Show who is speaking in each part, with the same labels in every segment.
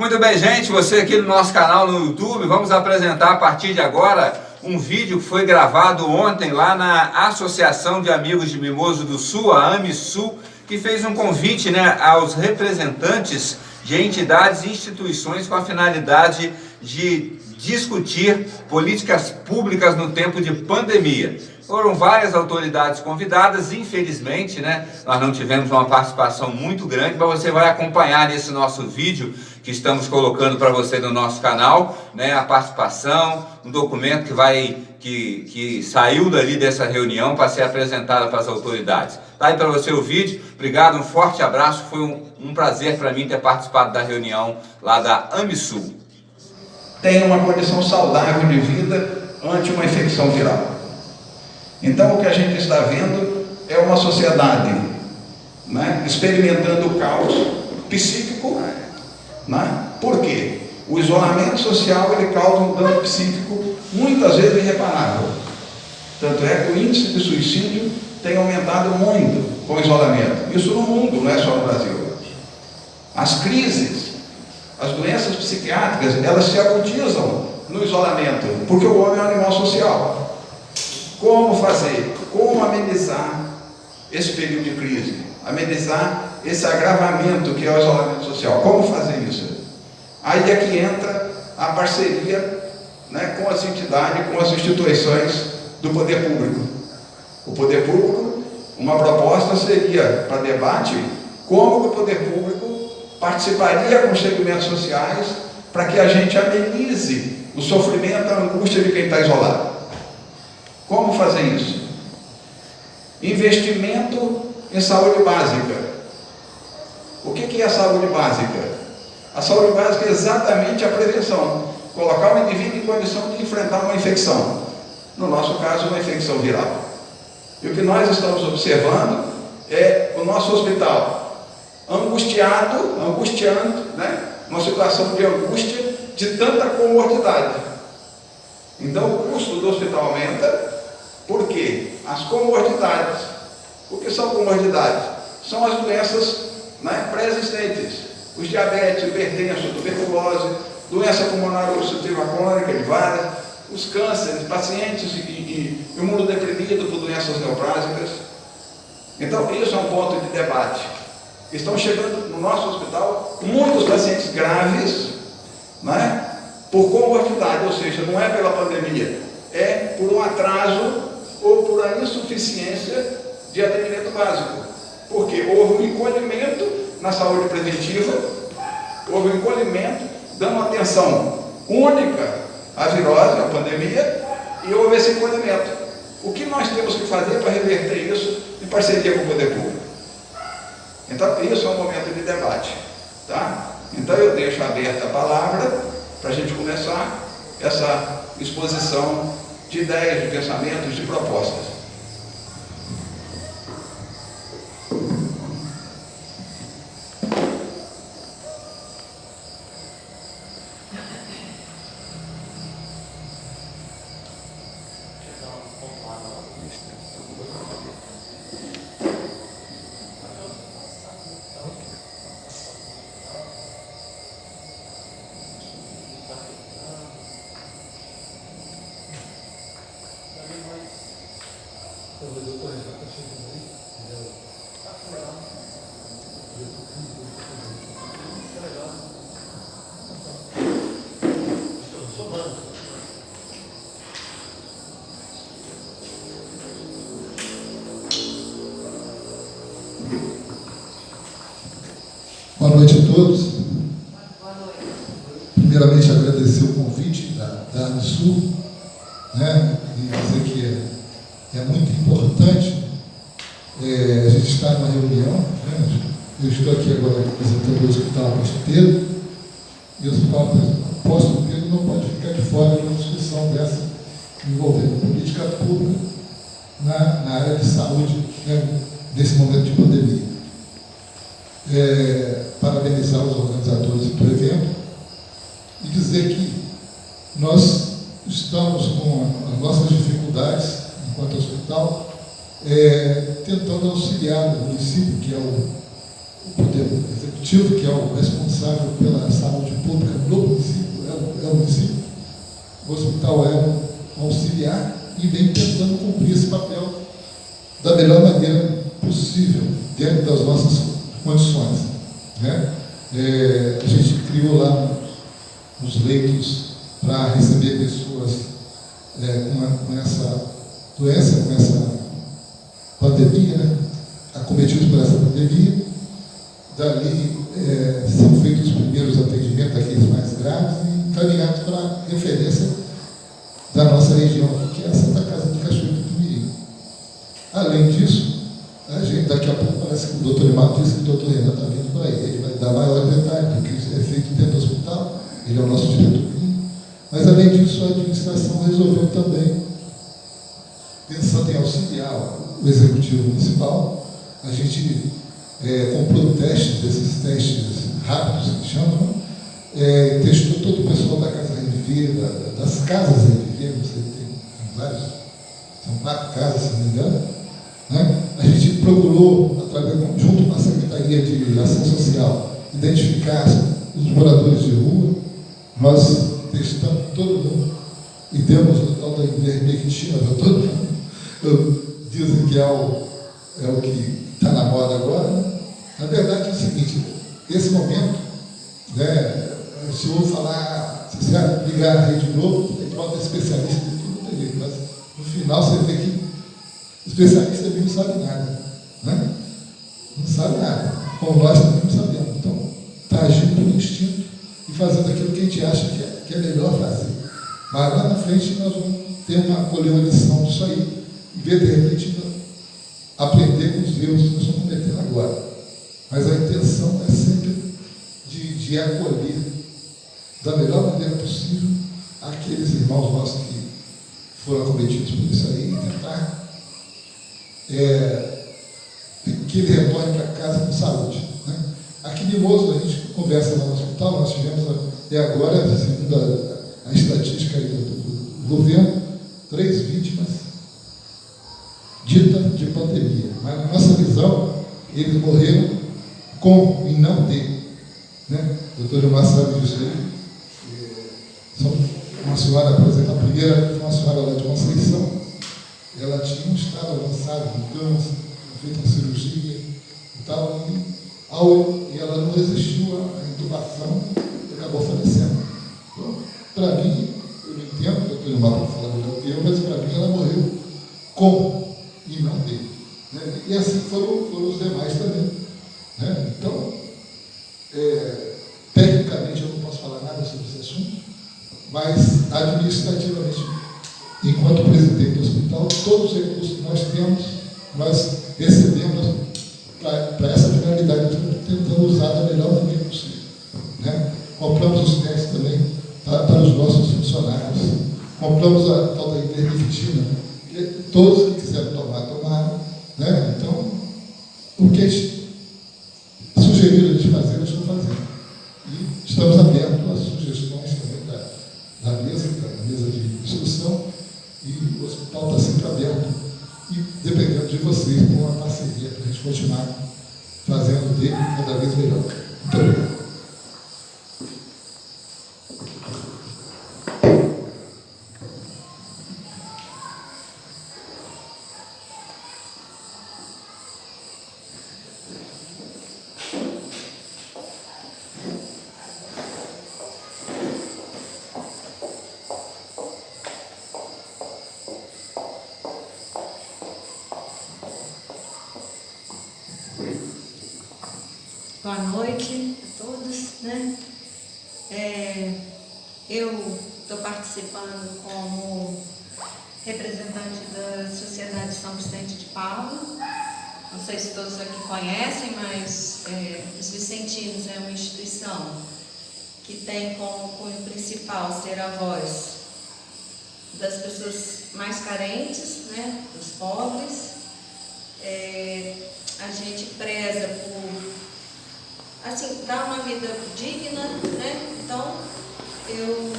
Speaker 1: Muito bem, gente, você aqui no nosso canal no YouTube, vamos apresentar a partir de agora um vídeo que foi gravado ontem lá na Associação de Amigos de Mimoso do Sul, a AMISUL, que fez um convite, aos representantes de entidades e instituições com a finalidade de discutir políticas públicas no tempo de pandemia. Foram várias autoridades convidadas, infelizmente, nós não tivemos uma participação muito grande, mas você vai acompanhar nesse nosso vídeo que estamos colocando para você no nosso canal, a participação, um documento que saiu dali dessa reunião para ser apresentado para as autoridades. Tá aí para você o vídeo, obrigado, um forte abraço, foi um prazer para mim ter participado da reunião lá da AMISUL.
Speaker 2: Tem uma condição saudável de vida ante uma infecção viral. Então, o que a gente está vendo é uma sociedade experimentando o caos psíquico. Por quê? O isolamento social ele causa um dano psíquico muitas vezes irreparável. Tanto é que o índice de suicídio tem aumentado muito com o isolamento. Isso no mundo, não é só no Brasil. As crises, as doenças psiquiátricas, elas se agudizam no isolamento, porque o homem é um animal social. Como fazer? Como amenizar esse período de crise? Amenizar esse agravamento que é o isolamento social. Como fazer isso? Aí é que entra a parceria com as entidades, com as instituições do poder público. O poder público, uma proposta seria para debate como o poder público participaria com os segmentos sociais para que a gente amenize o sofrimento, a angústia de quem está isolado. Como fazer isso? Investimento em saúde básica. O que é a saúde básica? A saúde básica é exatamente a prevenção. Colocar o indivíduo em condição de enfrentar uma infecção. No nosso caso, uma infecção viral. E o que nós estamos observando é o nosso hospital angustiando, uma situação de angústia de tanta comodidade. Então, o custo do hospital aumenta. Por quê? As comorbidades. O que são comorbidades? São as doenças pré-existentes. Os diabetes, hipertensão, tuberculose, doença pulmonar obstrutiva crônica de várias, os cânceres, pacientes e imunodeprimido por doenças neoplásicas. Então, isso é um ponto de debate. Estão chegando no nosso hospital muitos pacientes graves, por comorbidade, ou seja, não é pela pandemia, é por um atraso ou por a insuficiência de atendimento básico. Porque houve um encolhimento na saúde preventiva, houve um encolhimento dando atenção única à virose, à pandemia, e houve esse encolhimento. O que nós temos que fazer para reverter isso em parceria com o poder público? Então, isso é um momento de debate. Então, eu deixo aberta a palavra para a gente começar essa exposição de ideias, de pensamentos, de propostas.
Speaker 3: Boa noite a todos. Primeiramente, agradecer o convite da AMISUL, e dizer que é muito importante a gente estar numa reunião. Eu estou aqui agora representando o Hospital Apóstolo Pedro, e o Hospital Apóstolo Pedro não pode ficar de fora de uma discussão dessa envolvendo política pública na área de saúde, desse momento de pandemia. Parabenizar os organizadores do evento e dizer que nós estamos com as nossas dificuldades enquanto hospital, tentando auxiliar o município, que é o poder executivo, que é o responsável pela saúde pública hospital é um auxiliar e vem tentando cumprir esse papel da melhor maneira possível, dentro das nossas condições, né? A gente criou lá os leitos para receber pessoas com essa doença, com essa pandemia, né? Acometidos por essa pandemia. Dali são feitos os primeiros atendimentos daqueles mais graves e encaminhados para a referência da nossa região, que é a Santa Casa de Cachoeiro do Tumirim. Além disso, a gente, daqui a pouco, parece que o doutor Imato disse que o doutor Renan está vindo por aí. Ele vai dar maior detalhe, porque isso é feito dentro do hospital, ele é o nosso diretor clínico. Mas, além disso, a administração resolveu também, pensando em auxiliar o executivo municipal, a gente comprou testes, desses testes rápidos que chamam, testou todo o pessoal da Casa Reviver, das casas Reviver, não sei, tem vários, são 4 casas, se não me engano, né? A gente procurou, junto com a Secretaria de Ação Social, identificar os moradores de rua. Nós testamos todo mundo e demos o tal da ivermectina para todo mundo. Dizem que é o que está na moda agora, né? Na verdade é o seguinte, esse momento, né, se eu falar, se você ligar a Rede Globo, a gente bota especialista de tudo, não tem jeito, mas no final você vê que o especialista não sabe nada, né? Não sabe nada, como nós também não sabemos. Então, está agindo pelo instinto e fazendo aquilo que a gente acha que é melhor fazer. Mas lá na frente nós vamos colher uma lição disso aí e ver, de repente, aprender com os erros que nós estamos cometendo agora. Mas a intenção é sempre de acolher da melhor maneira possível aqueles irmãos nossos que foram acometidos por isso aí e tentar que ele retorne para casa com saúde, né? Aqui em Mimoso, a gente conversa lá no hospital, nós tivemos até agora, segundo a estatística aí do governo, 3 vítimas ditas de pandemia. Mas na nossa visão, eles morreram com e não de, né? O doutor Gilmar sabe disso aí. Uma senhora, por exemplo, a primeira foi uma senhora lá de Conceição, ela tinha um estado avançado de câncer, feita uma cirurgia e tal, e ela não resistiu à intubação e acabou falecendo. Então, para mim, eu não entendo, eu tenho mal para falar melhor que eu, mas para mim ela morreu com e não de, né? E assim foram os demais também, né? Então, tecnicamente eu não posso falar nada sobre esse assunto, mas administrativamente, enquanto presidente do hospital, todos os recursos que nós temos, nós recebemos para essa finalidade, tentando usar da melhor maneira possível, né? Compramos os testes também para os nossos funcionários, compramos a tal da ivermectina, que todos que quiseram tomar, tomaram, né? Então, o que eles sugeriram de fazer, nós estamos fazendo. E estamos abertos às sugestões também da mesa de discussão, e o hospital está sempre aberto, e dependendo de vocês, com uma parceria para a gente continuar fazendo dele cada vez melhor. Muito obrigado.
Speaker 4: Boa noite a todos, né? Eu estou participando como representante da Sociedade São Vicente de Paula. Não sei se todos aqui conhecem, mas os Vicentinos é uma instituição que tem como cunho principal ser a voz das pessoas mais carentes, né? Dos pobres. A gente preza por assim, dar uma vida digna, né? Então, eu,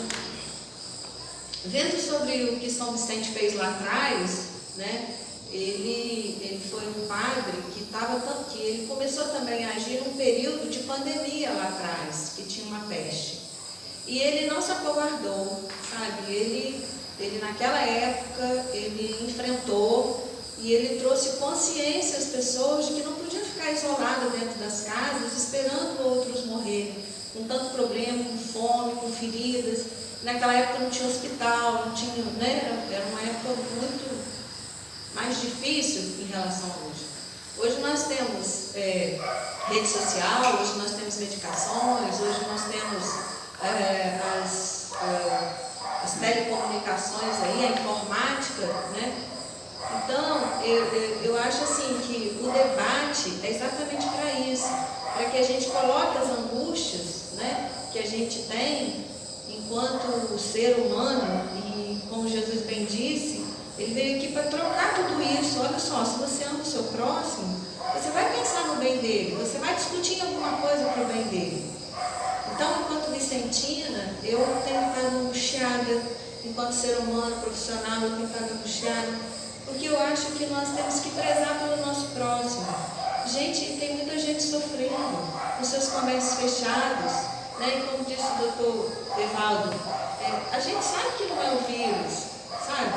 Speaker 4: vendo sobre o que São Vicente fez lá atrás, né? Ele foi um padre que ele começou também a agir num período de pandemia lá atrás, que tinha uma peste. E ele não se acovardou, sabe? Ele ele naquela época, ele enfrentou e ele trouxe consciência às pessoas de que não podiam ficar isoladas dentro das casas, esperando outros morrerem, com tanto problema, com fome, com feridas. Naquela época não tinha hospital, não tinha, né? Era uma época muito mais difícil em relação a hoje. Hoje nós temos rede social, hoje nós temos medicações, hoje nós temos as telecomunicações aí, a informática, né? Então, eu acho assim que o debate é exatamente para isso, para que a gente coloque as angústias, né, que a gente tem enquanto ser humano, e como Jesus bem disse, ele veio aqui para trocar tudo isso. Olha só, se você ama o seu próximo, você vai pensar no bem dele, você vai discutir alguma coisa para o bem dele. Então, enquanto vicentina, eu tenho estado angustiada, enquanto ser humano, profissional, eu tenho estado angustiada, porque eu acho que nós temos que prezar pelo nosso próximo. Gente, tem muita gente sofrendo, com seus comércios fechados, né? E como disse o doutor Evaldo, a gente sabe que não é o vírus, sabe?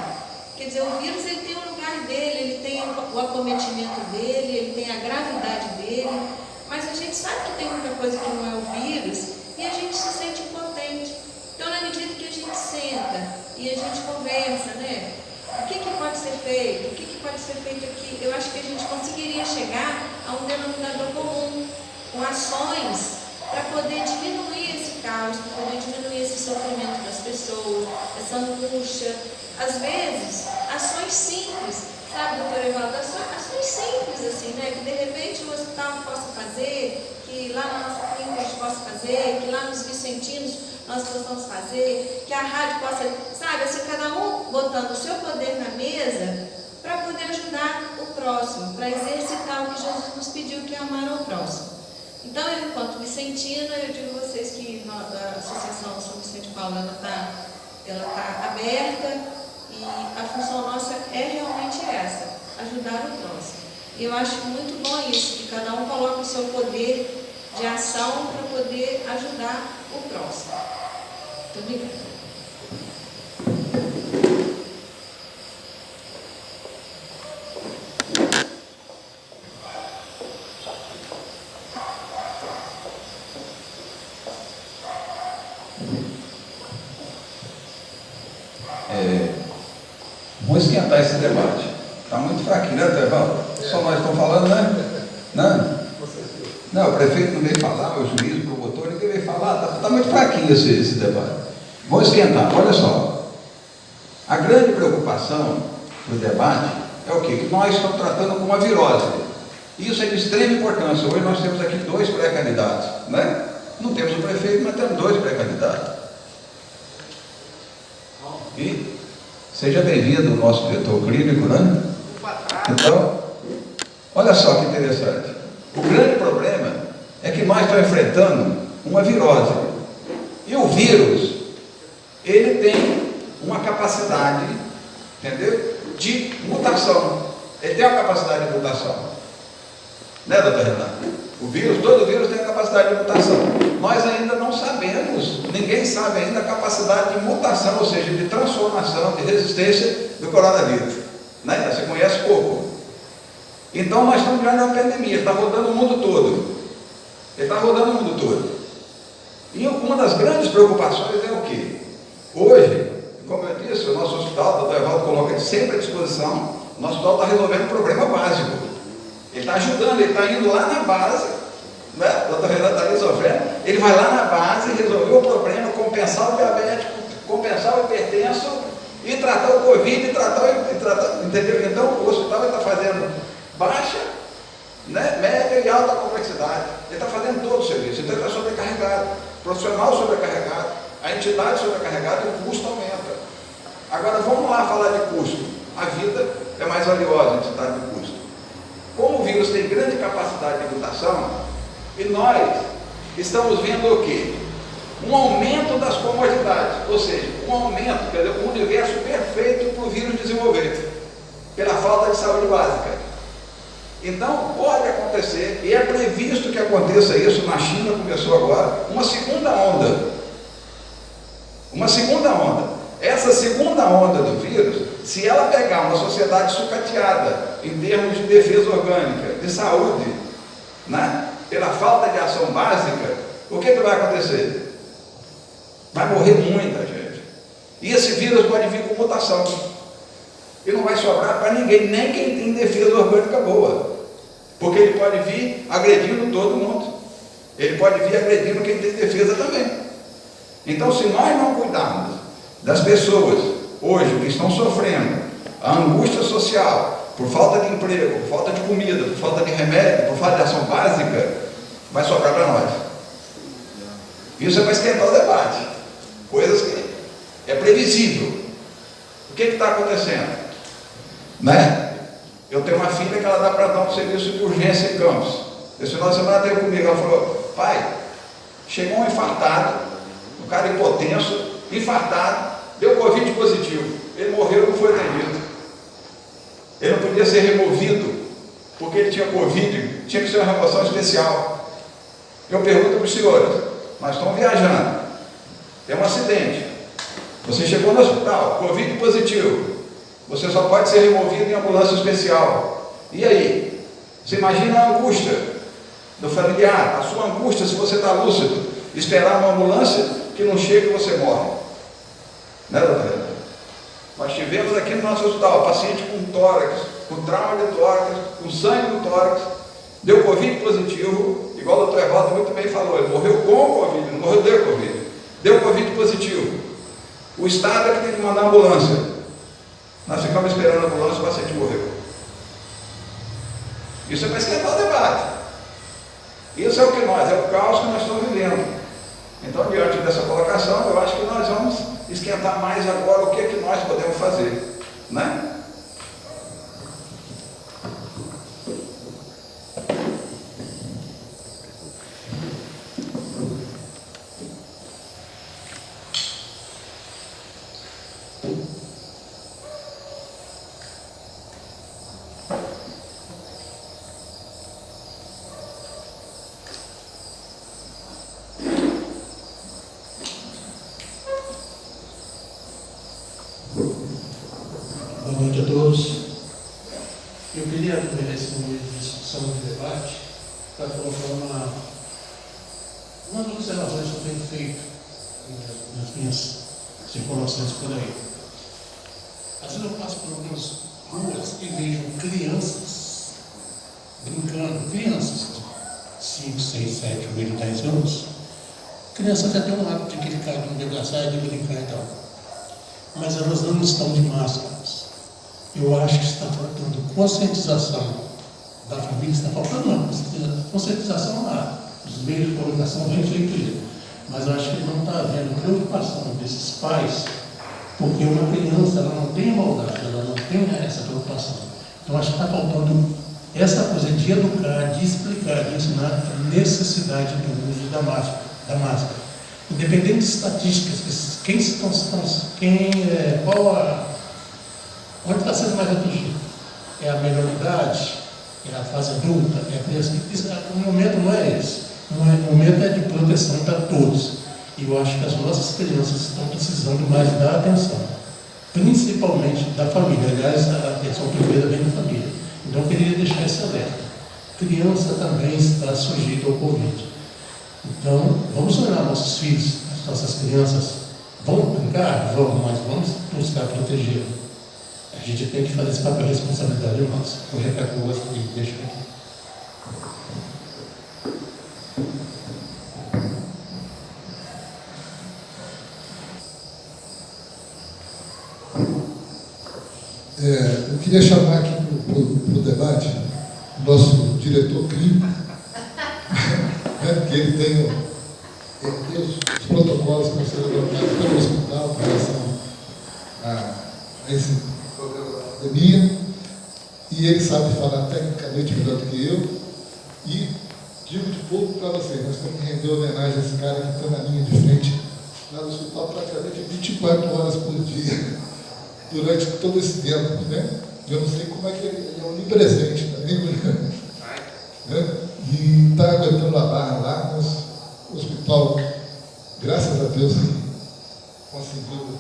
Speaker 4: Quer dizer, o vírus ele tem o lugar dele, ele tem o acometimento dele, ele tem a gravidade dele, mas a gente sabe que tem muita coisa que não é o vírus e a gente se sente impotente. Então, na medida que a gente senta e a gente conversa, né? O que pode ser feito? O que pode ser feito aqui? Eu acho que a gente conseguiria chegar a um denominador comum, com ações para poder diminuir esse caos, para poder diminuir esse sofrimento das pessoas, essa angústia. Às vezes, ações simples, sabe, doutor Evaldo? Ações simples, assim, né? Que de repente o hospital possa fazer, que lá na nossa clínica a gente possa fazer, que lá nos Vicentinos nós possamos fazer, que a rádio possa, sabe, assim, cada um botando o seu poder na mesa para poder ajudar o próximo, para exercitar o que Jesus nos pediu, que é amar ao próximo. Então, eu, enquanto vicentina, eu digo a vocês que a Associação São Vicente de Paulo, ela tá aberta e a função nossa é realmente essa, ajudar o próximo. E eu acho muito bom isso, que cada um coloque o seu poder de ação para poder ajudar o próximo. Muito obrigada.
Speaker 2: Vamos esquentar esse debate. Está muito fraquinho, né, Evaldo? Só nós estamos falando, né? Não, o prefeito não veio falar, o juiz, o promotor, ninguém veio falar. Está muito fraquinho esse debate. Vamos esquentar. Olha só. A grande preocupação do debate é o quê? Que nós estamos tratando com uma virose. Isso é de extrema importância. Hoje nós temos aqui 2 pré-candidatos, né? Não temos o prefeito, mas temos 2 pré-candidatos. E seja bem-vindo o nosso diretor clínico, né? Então, olha só que interessante. O grande problema é que nós estamos enfrentando uma virose. E o vírus, ele tem uma capacidade, entendeu? De mutação. Ele tem uma capacidade de mutação. Né, doutor Renato? Todo vírus tem a capacidade de mutação. Nós ainda não sabemos, ninguém sabe ainda a capacidade de mutação, ou seja, de transformação, de resistência do coronavírus. Né? Você conhece pouco. Então nós estamos vivendo uma pandemia, ele está rodando o mundo todo. Ele está rodando o mundo todo. E uma das grandes preocupações é o quê? Hoje, como eu disse, o nosso hospital, o doutor Evaldo coloca sempre à disposição, o nosso hospital está resolvendo um problema básico. Ele está ajudando, ele está indo lá na base, né? O doutor Renato está ali sofrendo, ele vai lá na base resolver o problema, compensar o diabético, compensar o hipertenso e tratar o Covid, entendeu? Então o hospital está fazendo baixa, né, média e alta complexidade. Ele está fazendo todo o serviço, então ele está sobrecarregado, profissional sobrecarregado, a entidade sobrecarregada e o custo aumenta. Agora vamos lá falar de custo. A vida é mais valiosa em cidade de custo. Como o vírus tem grande capacidade de mutação, e nós estamos vendo o quê? Um aumento das comorbidades, ou seja, um aumento, quer dizer, um universo perfeito para o vírus desenvolver, pela falta de saúde básica. Então, pode acontecer, e é previsto que aconteça isso, na China começou agora, uma segunda onda. Uma segunda onda. essa segunda onda do vírus, se ela pegar uma sociedade sucateada em termos de defesa orgânica, de saúde, né, pela falta de ação básica, o que vai acontecer? Vai morrer muita gente. E esse vírus pode vir com mutação. E não vai sobrar para ninguém, nem quem tem defesa orgânica boa. Porque ele pode vir agredindo todo mundo. Ele pode vir agredindo quem tem defesa também. Então, se nós não cuidarmos das pessoas hoje que estão sofrendo a angústia social por falta de emprego, por falta de comida, por falta de remédio, por falta de ação básica, vai sobrar para nós. Isso vai esquentar o debate. Coisas que é previsível. O que está acontecendo? Né? Eu tenho uma filha que ela dá para dar um serviço de urgência em Campos. Esse final de semana teve comigo, ela falou: pai, chegou um infartado, um cara hipotenso, infartado, deu Covid positivo, ele morreu, não foi atendido. Ele não podia ser removido, porque ele tinha Covid, tinha que ser uma remoção especial. Eu pergunto para os senhores: nós estamos viajando, tem um acidente, você chegou no hospital, Covid positivo, você só pode ser removido em ambulância especial. E aí? Você imagina a angústia do familiar, a sua angústia se você está lúcido, esperar uma ambulância que não chega e você morre. Né, doutora? Nós tivemos aqui no nosso hospital paciente com tórax, com trauma de tórax, com sangue no tórax, deu Covid positivo, igual o doutor Evaldo muito bem falou, ele morreu com Covid, não morreu de Covid, deu Covid positivo. O Estado é que tem que mandar ambulância. Nós ficamos esperando a ambulância, o paciente morreu. Isso é para esquentar o debate. Isso é o que nós, é o caos que nós estamos vivendo. Então, diante dessa colocação, eu acho que nós vamos esquentar mais agora o que é que nós podemos fazer, né?
Speaker 5: Boa noite a todos. Eu queria aproveitar esse momento de discussão, de debate, para colocar umas observações que eu tenho feito nas minhas circulações por aí. Às vezes eu passo por algumas ruas e vejo crianças brincando, crianças de 5, 6, 7, 8, 10 anos. Crianças até têm um hábito de clicar, de engraçar, de brincar e tal. Mas elas não estão de máscaras. Eu acho que está faltando conscientização da família, está faltando não, conscientização lá, os meios de comunicação bem feito isso. Mas eu acho que não está havendo preocupação desses pais, porque uma criança ela não tem maldade, ela não tem essa preocupação. Então acho que está faltando essa coisa de educar, de explicar, de ensinar a necessidade do uso da máscara. Independente de estatísticas, onde está sendo mais atingido? É a melhor idade? É a fase adulta? É a criança? O momento não é esse. O momento é de proteção para todos. E eu acho que as nossas crianças estão precisando mais da atenção, principalmente da família. Aliás, a atenção primeira vem da família. Então eu queria deixar esse alerta. Criança também está sujeita ao Covid. Então, vamos olhar nossos filhos, as nossas crianças. Vamos brincar? Vamos, mas vamos buscar proteger. A gente tem que fazer esse papel de responsabilidade nossa. O recado que eu gosto de deixar aqui.
Speaker 3: Eu queria chamar aqui para o debate o nosso diretor clínico, que ele tem os protocolos que vão ser elaborados pelo hospital em relação a esse problema da pandemia, e ele sabe falar tecnicamente melhor do que eu, e digo de pouco para vocês, nós temos que render homenagem a esse cara que está na linha de frente, lá no hospital praticamente 24 horas por dia, durante todo esse tempo, né? Eu não sei como é que ele é onipresente também, né? E está aguentando a barra lá, mas o hospital, graças a Deus, conseguiu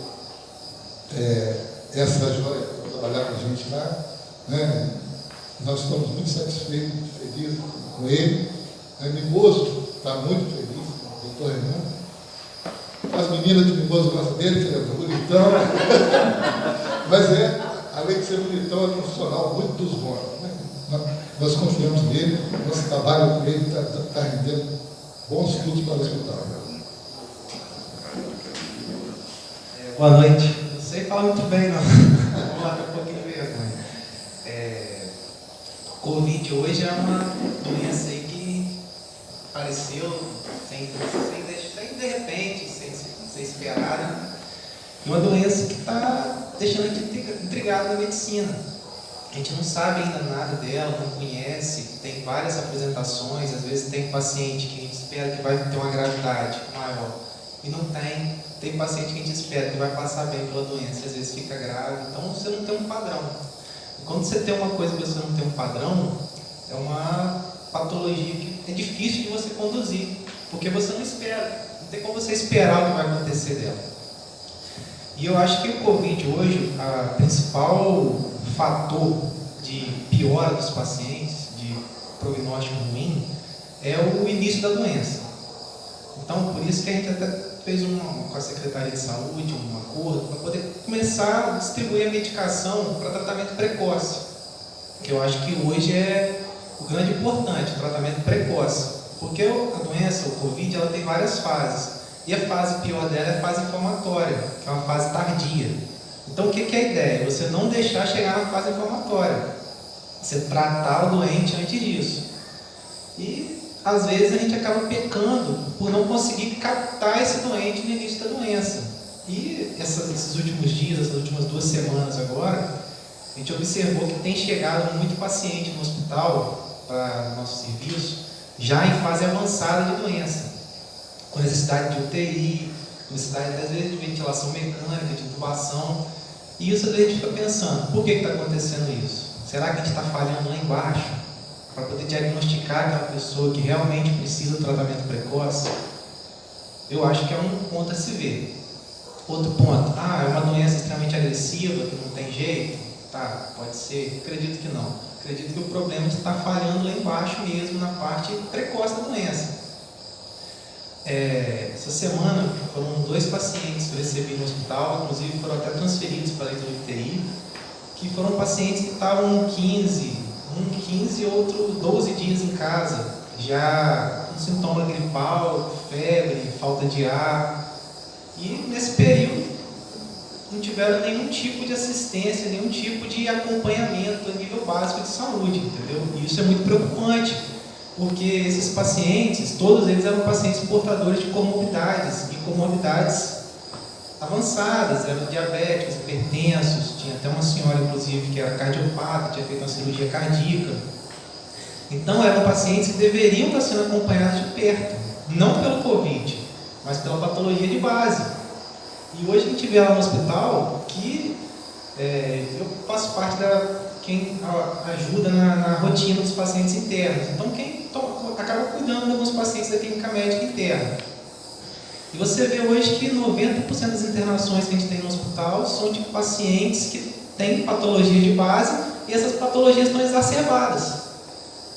Speaker 3: essa joia para trabalhar com a gente lá, né? Nós estamos muito satisfeitos, muito felizes com ele. Mimoso está muito feliz com o doutor Raimundo. As meninas de Mimoso gostam dele, que ele é bonitão. Mas além de ser bonitão, é profissional muito dos bons. Né? Nós confiamos nele, nosso trabalho com ele está rendendo bons frutos para o hospital.
Speaker 6: Boa noite. Não sei falar muito bem, não. Vamos lá, um pouquinho de vergonha. Covid hoje é uma doença aí que apareceu sem de repente, sem ser esperada. E uma doença que está deixando a gente intrigado na medicina. A gente não sabe ainda nada dela, não conhece, tem várias apresentações, às vezes tem paciente que a gente espera que vai ter uma gravidade maior e não tem. Tem paciente que a gente espera que vai passar bem pela doença e às vezes fica grave. Então você não tem um padrão. E quando você tem uma coisa que você não tem um padrão, é uma patologia que é difícil de você conduzir, porque você não espera. Não tem como você esperar o que vai acontecer dela. E eu acho que o Covid hoje, o principal fator de piora dos pacientes, de prognóstico ruim, é o início da doença. Então, por isso que a gente até fez com a Secretaria de Saúde um acordo para poder começar a distribuir a medicação para tratamento precoce, que eu acho que hoje é o grande importante, o tratamento precoce, porque a doença, o Covid, ela tem várias fases, e a fase pior dela é a fase inflamatória, que é uma fase tardia. Então, o que é a ideia? Você não deixar chegar na fase inflamatória, você tratar o doente antes disso. E às vezes a gente acaba pecando por não conseguir captar esse doente no início da doença. E esses últimos dias, essas últimas 2 semanas agora, a gente observou que tem chegado muito paciente no hospital, para o nosso serviço, já em fase avançada de doença, com necessidade de UTI, com necessidade às vezes de ventilação mecânica, de intubação. E isso a gente fica pensando, por que está acontecendo isso? Será que a gente está falhando lá embaixo? Para poder diagnosticar aquela pessoa que realmente precisa do tratamento precoce? Eu acho que é um ponto a se ver. Outro ponto, é uma doença extremamente agressiva, que não tem jeito? Tá, pode ser, acredito que não. Acredito que o problema está falhando lá embaixo mesmo, na parte precoce da doença. Essa semana foram 2 pacientes que eu recebi no hospital, inclusive foram até transferidos para a UTI, que foram pacientes que estavam 15 e outro 12 dias em casa, já com sintoma gripal, febre, falta de ar, e nesse período não tiveram nenhum tipo de assistência, nenhum tipo de acompanhamento a nível básico de saúde, entendeu? E isso é muito preocupante, porque esses pacientes, todos eles eram pacientes portadores de comorbidades, e comorbidades avançadas, eram diabéticos, hipertensos, tinha até uma senhora, inclusive, que era cardiopata, tinha feito uma cirurgia cardíaca. Então, eram pacientes que deveriam estar sendo acompanhados de perto, não pelo Covid, mas pela patologia de base. E hoje a gente vê lá no hospital que eu faço parte quem ajuda na rotina dos pacientes internos. Então, quem acaba cuidando de alguns pacientes da clínica médica interna. E você vê hoje que 90% das internações que a gente tem no hospital são de pacientes que têm patologia de base e essas patologias estão exacerbadas.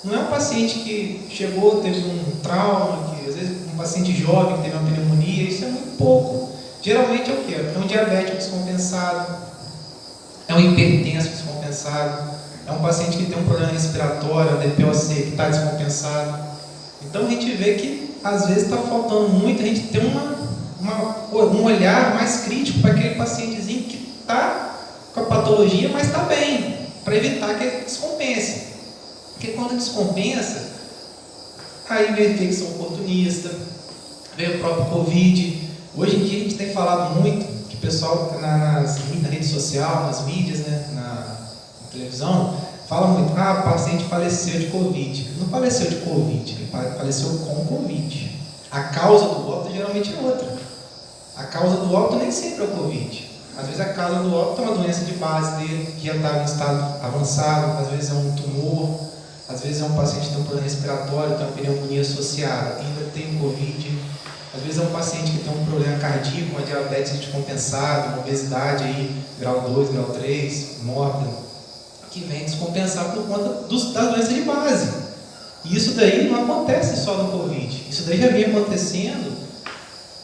Speaker 6: Não é um paciente que chegou, teve um trauma, que às vezes um paciente jovem que teve uma pneumonia, isso é muito pouco. Geralmente é o quê? É um diabético descompensado, é um hipertenso descompensado, é um paciente que tem um problema respiratório, um DPOC que está descompensado. Então a gente vê que às vezes está faltando muito a gente ter um olhar mais crítico para aquele pacientezinho que está com a patologia, mas está bem, para evitar que ele descompense. Porque quando descompensa, aí vem a infecção oportunista, vem o próprio Covid. Hoje em dia a gente tem falado muito, que o pessoal na rede social, nas mídias, né, na televisão, fala muito, o paciente faleceu de Covid. Não faleceu de Covid, ele faleceu com Covid. A causa do óbito geralmente é outra. A causa do óbito nem sempre é o Covid. Às vezes a causa do óbito é uma doença de base dele, que já está em estado avançado, às vezes é um tumor, às vezes é um paciente que tem um problema respiratório, tem uma pneumonia associada, ainda tem Covid. Às vezes é um paciente que tem um problema cardíaco, uma diabetes descompensada, uma obesidade aí, grau 2, grau 3, mórbida, que vem descompensar por conta das doenças de base. E isso daí não acontece só no Covid, isso daí já vem acontecendo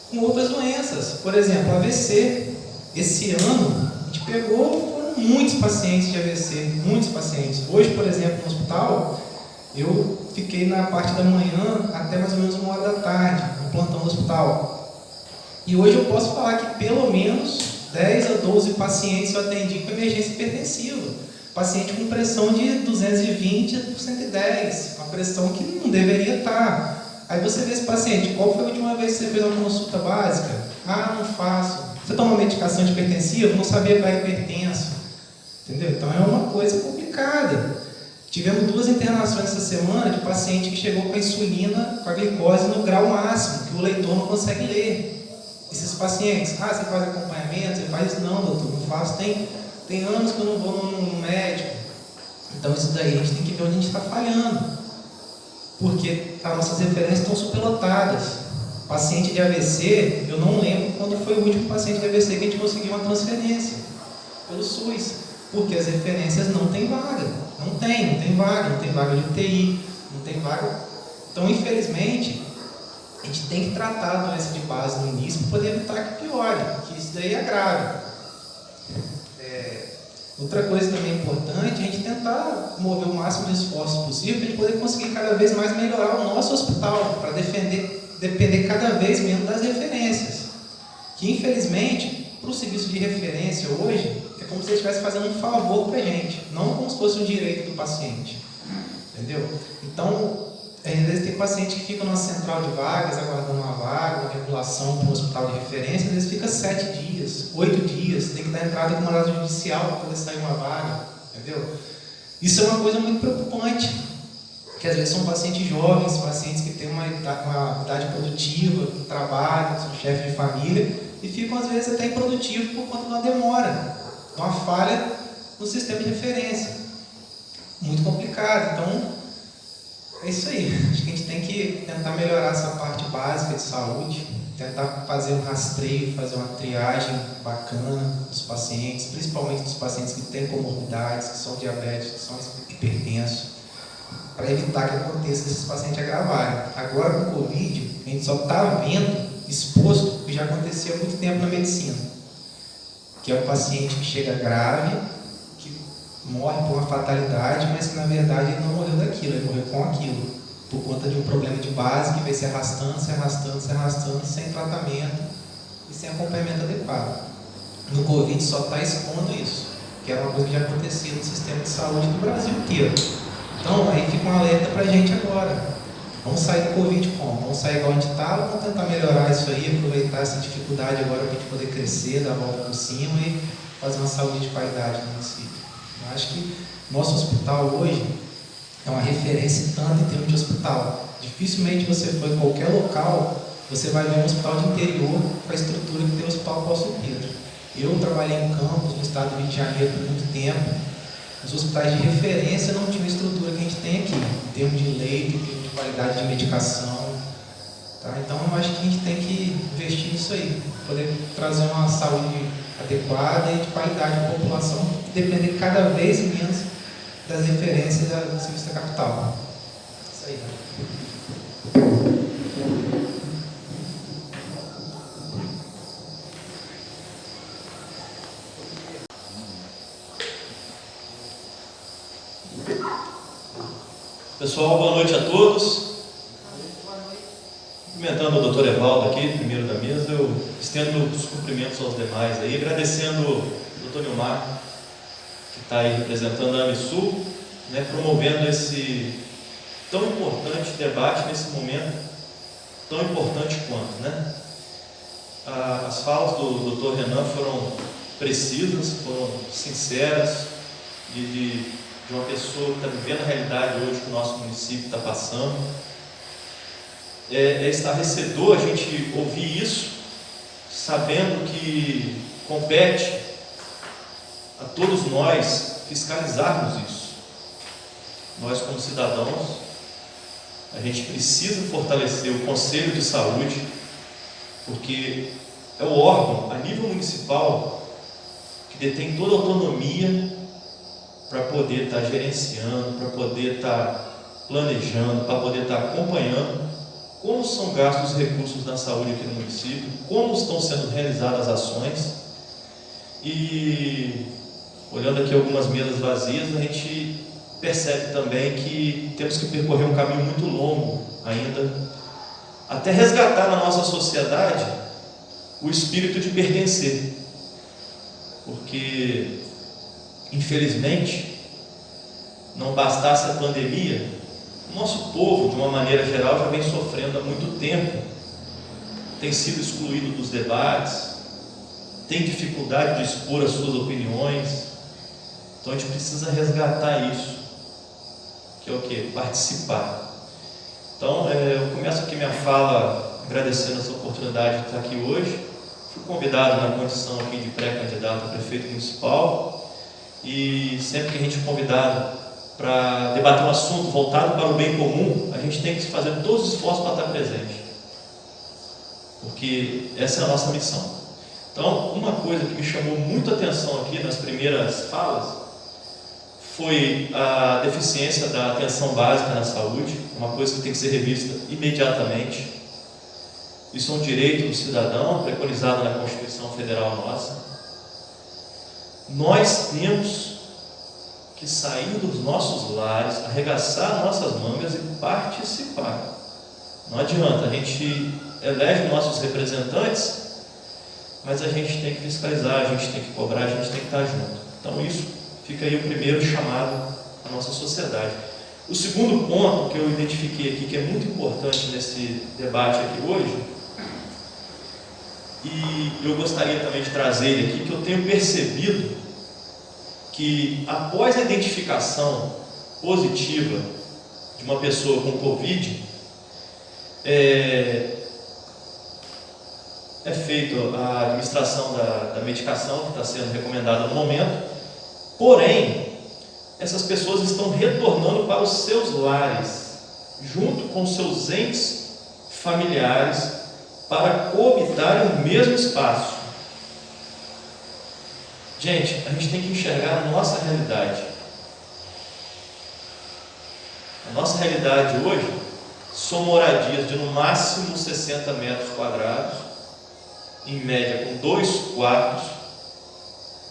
Speaker 6: com outras doenças. Por exemplo, AVC. Esse ano, a gente foram muitos pacientes de AVC, muitos pacientes. Hoje, por exemplo, no hospital, eu fiquei na parte da manhã até mais ou menos 1h da tarde, no plantão do hospital. E hoje eu posso falar que pelo menos 10 a 12 pacientes eu atendi com emergência hipertensiva. Paciente com pressão de 220 por 110, uma pressão que não deveria estar. Aí você vê esse paciente, qual foi a última vez que você fez uma consulta básica? Ah, não faço. Você toma medicação antihipertensiva? Não sabia que era hipertenso. Entendeu? Então é uma coisa complicada. Tivemos 2 internações essa semana de paciente que chegou com a insulina, com a glicose no grau máximo, que o leitor não consegue ler. Esses pacientes, você faz acompanhamento? Você faz? Não, doutor, não faço. Tem anos que eu não vou no médico. Então isso daí a gente tem que ver onde a gente está falhando. Porque as nossas referências estão superlotadas. Paciente de AVC, eu não lembro quando foi o último paciente de AVC que a gente conseguiu uma transferência pelo SUS. Porque as referências não tem vaga. Não tem vaga de UTI, não tem vaga. Então, infelizmente, a gente tem que tratar a doença de base no início para poder evitar que piore, que isso daí é grave. Outra coisa também importante é a gente tentar mover o máximo de esforços possível para a gente poder conseguir cada vez mais melhorar o nosso hospital, para depender cada vez menos das referências. Que, infelizmente, para o serviço de referência hoje, é como se ele estivesse fazendo um favor para a gente, não como se fosse um direito do paciente. Entendeu? Então, às vezes tem paciente que fica numa central de vagas, aguardando uma vaga, uma regulação para um hospital de referência, às vezes fica 7 dias, 8 dias, tem que dar entrada com mandado judicial para poder sair uma vaga. Entendeu? Isso é uma coisa muito preocupante, que às vezes são pacientes jovens, pacientes que têm uma idade produtiva, trabalham, são chefes de família, e ficam às vezes até improdutivos por conta de uma demora, de uma falha no sistema de referência. Muito complicado. Então, é isso aí. Acho que a gente tem que tentar melhorar essa parte básica de saúde, tentar fazer um rastreio, fazer uma triagem bacana dos pacientes, principalmente dos pacientes que têm comorbidades, que são diabéticos, que são hipertensos, para evitar que aconteça desses pacientes agravarem. Agora, com o Covid, a gente só está vendo exposto o que já acontecia há muito tempo na medicina, que é o paciente que chega grave, que morre por uma fatalidade, mas que na verdade ele não morreu daquilo, ele morreu com aquilo, por conta de um problema de base que vai se arrastando, sem tratamento e sem acompanhamento adequado. No Covid só está expondo isso, que era uma coisa que já acontecia no sistema de saúde do Brasil inteiro. Então, aí fica um alerta para a gente agora. Vamos sair do Covid como? Vamos sair igual a gente está, vamos tentar melhorar isso aí, aproveitar essa dificuldade agora para a gente poder crescer, dar a volta por cima e fazer uma saúde de qualidade no município. Eu acho que nosso hospital hoje é uma referência tanto em termos de hospital. Dificilmente você for em qualquer local, você vai ver um hospital de interior com a estrutura que tem o Hospital Apóstolo Pedro. Eu trabalhei em Campos, no estado do Rio de Janeiro, por muito tempo. Os hospitais de referência não tinham a estrutura que a gente tem aqui, em termos de leito, em termos de qualidade de medicação. Tá? Então, eu acho que a gente tem que investir nisso aí, poder trazer uma saúde adequada e de qualidade para a população, depender cada vez menos das referências do serviço da capital. Isso aí.
Speaker 7: Pessoal, boa noite a todos. Cumprimentando o doutor Evaldo aqui, primeiro da mesa, eu estendo meus cumprimentos aos demais aí, agradecendo o doutor Nilmar, que está aí representando a AMISU, né, promovendo esse tão importante debate nesse momento, tão importante quanto, né? As falas do doutor Renan foram precisas, foram sinceras, de uma pessoa que está vivendo a realidade hoje que o nosso município está passando. É estarrecedor a gente ouvir isso, sabendo que compete a todos nós fiscalizarmos isso. Nós, como cidadãos, a gente precisa fortalecer o Conselho de Saúde, porque é o órgão a nível municipal que detém toda a autonomia para poder estar gerenciando, para poder estar planejando, para poder estar acompanhando como são gastos os recursos da saúde aqui no município, como estão sendo realizadas as ações. E olhando aqui algumas mesas vazias, a gente percebe também que temos que percorrer um caminho muito longo ainda, até resgatar na nossa sociedade o espírito de pertencer, porque infelizmente não bastasse a pandemia, o nosso povo, de uma maneira geral, já vem sofrendo há muito tempo, tem sido excluído dos debates, tem dificuldade de expor as suas opiniões. Então a gente precisa resgatar isso, que é o quê? Participar. Então eu começo aqui minha fala agradecendo essa oportunidade de estar aqui hoje. Fui convidado na condição aqui de pré-candidato a prefeito municipal, e sempre que a gente é convidado para debater um assunto voltado para o bem comum, a gente tem que fazer todos os esforços para estar presente, porque essa é a nossa missão. Então, uma coisa que me chamou muito a atenção aqui nas primeiras falas foi a deficiência da atenção básica na saúde, uma coisa que tem que ser revista imediatamente. Isso é um direito do cidadão, preconizado na Constituição Federal nossa. Nós temos que sair dos nossos lares, arregaçar nossas mangas e participar. Não adianta, a gente elege nossos representantes, mas a gente tem que fiscalizar, a gente tem que cobrar, a gente tem que estar junto. Então isso fica aí o primeiro chamado à nossa sociedade. O segundo ponto que eu identifiquei aqui, que é muito importante nesse debate aqui hoje, e eu gostaria também de trazer ele aqui, que eu tenho percebido que após a identificação positiva de uma pessoa com Covid, é feita a administração da medicação que está sendo recomendada no momento, porém, essas pessoas estão retornando para os seus lares, junto com seus entes familiares, para coabitarem o mesmo espaço. Gente, a gente tem que enxergar a nossa realidade. A nossa realidade hoje são moradias de no máximo 60 metros quadrados, em média com 2 quartos,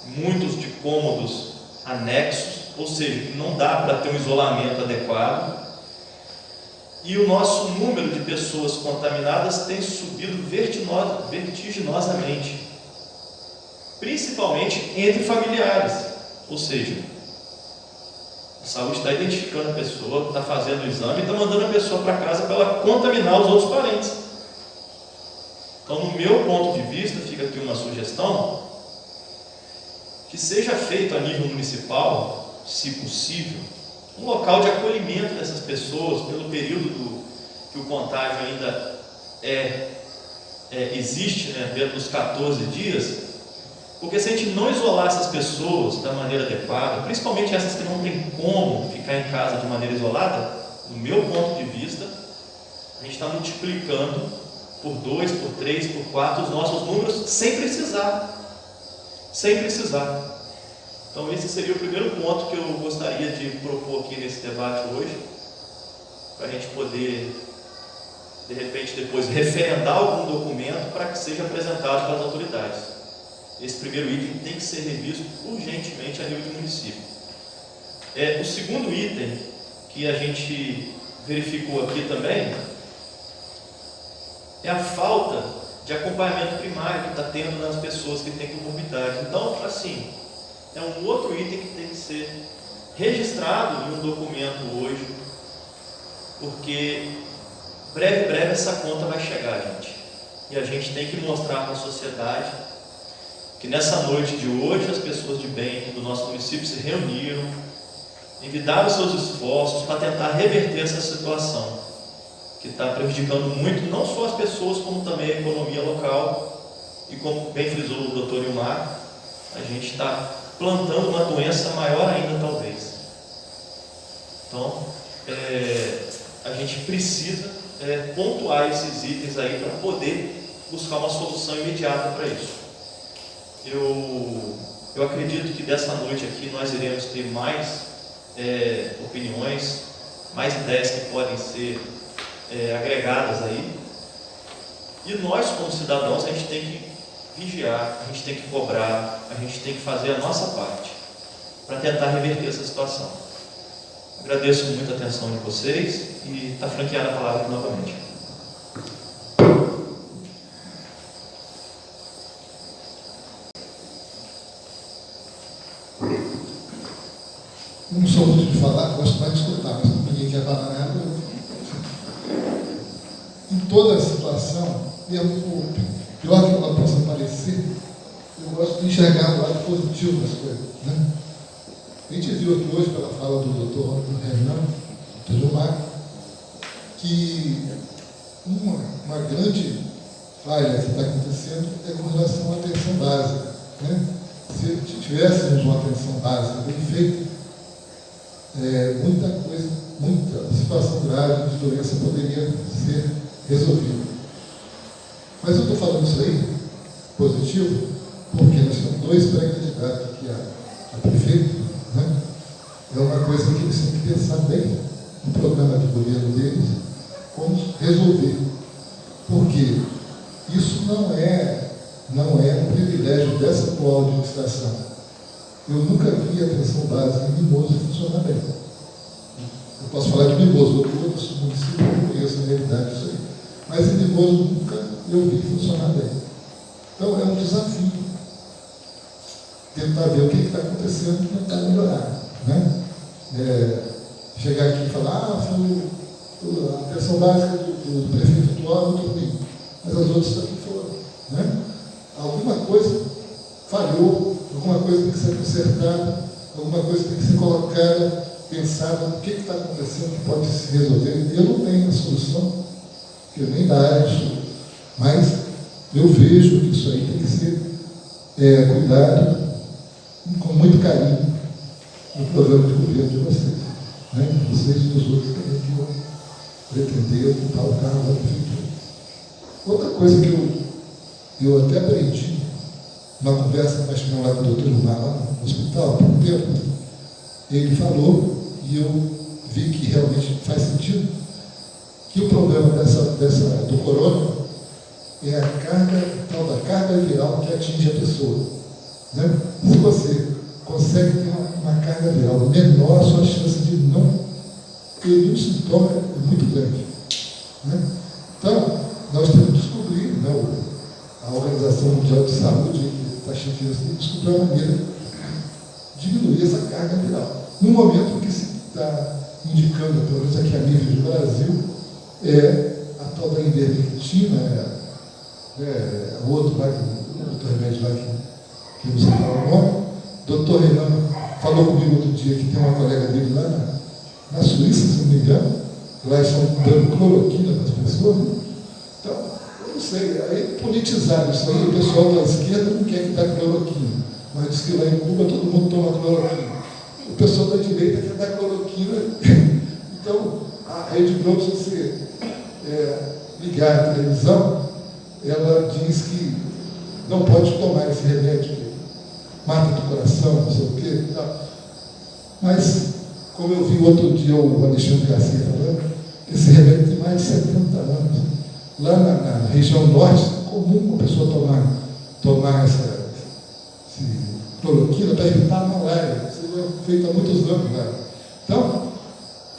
Speaker 7: muitos de cômodos anexos, ou seja, que não dá para ter um isolamento adequado. E o nosso número de pessoas contaminadas tem subido vertiginosamente, principalmente entre familiares, ou seja, a saúde está identificando a pessoa, está fazendo o exame e está mandando a pessoa para casa para ela contaminar os outros parentes. Então, no meu ponto de vista, fica aqui uma sugestão, que seja feito a nível municipal, se possível, um local de acolhimento dessas pessoas pelo período que o contágio ainda existe, né, dentro dos 14 dias, porque se a gente não isolar essas pessoas da maneira adequada, principalmente essas que não tem como ficar em casa de maneira isolada, no meu ponto de vista, a gente está multiplicando por 2, por 3, por 4 os nossos números sem precisar. Então esse seria o primeiro ponto que eu gostaria de propor aqui nesse debate hoje, para a gente poder, de repente, depois referendar algum documento para que seja apresentado para as autoridades. Esse primeiro item tem que ser revisto urgentemente a nível de município. O segundo item que a gente verificou aqui também é a falta de acompanhamento primário que está tendo nas pessoas que têm comorbidade. Então, assim, é um outro item que tem que ser registrado em um documento hoje, porque breve essa conta vai chegar, gente. E a gente tem que mostrar para a sociedade que nessa noite de hoje as pessoas de bem do nosso município se reuniram, envidaram seus esforços para tentar reverter essa situação, que está prejudicando muito não só as pessoas, como também a economia local. E como bem frisou o doutor Ilmar, a gente está plantando uma doença maior ainda, talvez. Então, a gente precisa pontuar esses itens aí para poder buscar uma solução imediata para isso. Eu acredito que dessa noite aqui nós iremos ter mais opiniões, mais ideias que podem ser agregadas aí. E nós, como cidadãos, a gente tem que vigiar, a gente tem que cobrar, a gente tem que fazer a nossa parte para tentar reverter essa situação. Agradeço muito a atenção de vocês e está franqueada a palavra aqui novamente.
Speaker 3: Não sou muito de falar, gosto mais de escutar, mas como ninguém quer falar nada, em toda a situação, mesmo por pior que ela possa parecer, eu gosto de enxergar o lado positivo das coisas, né? A gente viu aqui hoje, pela fala do doutor Renan, do Gilmar, que uma grande falha que está acontecendo é com relação à atenção básica, né? Se tivéssemos uma atenção básica bem feita, muita situação grave de doença poderia ser resolvida. Mas eu estou falando isso aí, positivo, porque nós temos 2 pré-candidatos aqui a prefeito, né? É uma coisa que eles têm que pensar bem no programa de governo deles, como resolver. Porque isso não é um privilégio dessa atual administração. Eu nunca vi a atenção básica em Mimoso funcionar bem. Eu posso falar de Mimoso, outros municípios não conheço a realidade disso aí. Mas em Mimoso nunca eu vi funcionar bem. Então é um desafio tentar ver o que está acontecendo e tentar melhorar, né? Chegar aqui e falar, foi a atenção básica do prefeito atual muito ruim, mas as outras também foram, né? Alguma coisa falhou, alguma coisa tem que ser consertada, alguma coisa tem que ser colocada, pensada, o que está acontecendo que pode se resolver. Eu não tenho a solução, eu nem da área sou, mas eu vejo que isso aí tem que ser cuidado com muito carinho no programa de governo de vocês, né? Vocês e os outros também que vão pretender ocupar o cargo da prefeitura. Outra coisa que eu até aprendi numa conversa que nós tivemos lá com o doutor Gilmar, lá no hospital, por um tempo, ele falou, e eu vi que realmente faz sentido, que o problema do corona é a tal da carga viral que atinge a pessoa, né? Se você consegue ter uma carga viral menor, a sua chance de não ter nenhum sintoma é muito grande, né? Então, nós temos que descobrir, né, a Organização Mundial de Saúde, que está chefiando, tem que descobrir uma maneira de diminuir essa carga viral. No momento que se está indicando, pelo menos aqui a nível do Brasil, a tal da ivermectina, o outro lá, o outro remédio lá que não sei falar o nome. O doutor Renan falou comigo outro dia que tem uma colega dele lá na Suíça, se não me engano, lá estão dando cloroquina para as pessoas, né? Então, eu não sei, aí politizaram isso aí, o pessoal da esquerda não quer que dá cloroquina, mas diz que lá em Cuba todo mundo toma cloroquina. O pessoal da direita quer dar cloroquina. Então, a Rede Globo, se você ligar a televisão, ela diz que não pode tomar esse remédio, mata do coração, não sei o quê. Mas, como eu vi outro dia o Alexandre Garcia falando, esse remédio tem mais de 70 anos. Lá na região norte, é comum uma pessoa tomar essa cloroquina para evitar a malária. Isso é feito há muitos anos lá. Então,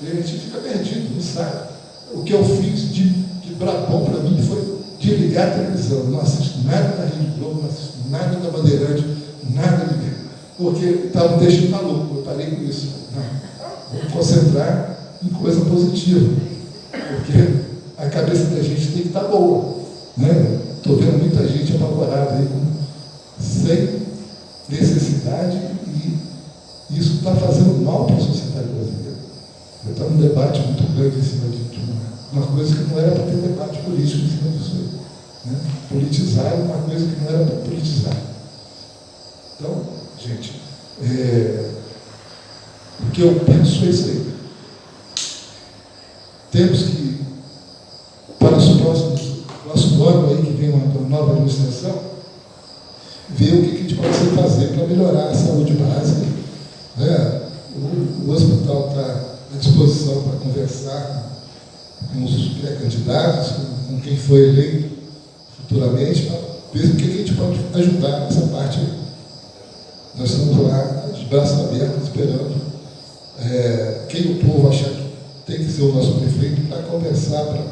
Speaker 3: a gente fica perdido, não sabe. O que eu fiz de bom para mim foi desligar a televisão. Não assisto nada da Rede Globo, não assisto nada da Bandeirante, nada de mim. Porque estava me deixando maluco, eu parei com isso. Não, vou me concentrar em coisa positiva. Porque a cabeça da gente tem que estar boa, né? Estou vendo muita gente apavorada aí, sem necessidade, e isso está fazendo mal para a sociedade brasileira. Está um debate muito grande em cima de uma coisa que não era para ter debate político em cima disso aí, né? Politizar uma coisa que não era para politizar. Então, gente, o que eu penso é isso aí. Temos que, para os próximo ano aí, que vem uma administração, ver o que a gente pode fazer para melhorar a saúde básica, né? O hospital está à disposição para conversar com os pré-candidatos, com quem foi eleito futuramente, para ver o que a gente pode ajudar nessa parte aí. Nós estamos lá, de braços abertos, esperando quem o povo achar que tem que ser o nosso prefeito para conversar, para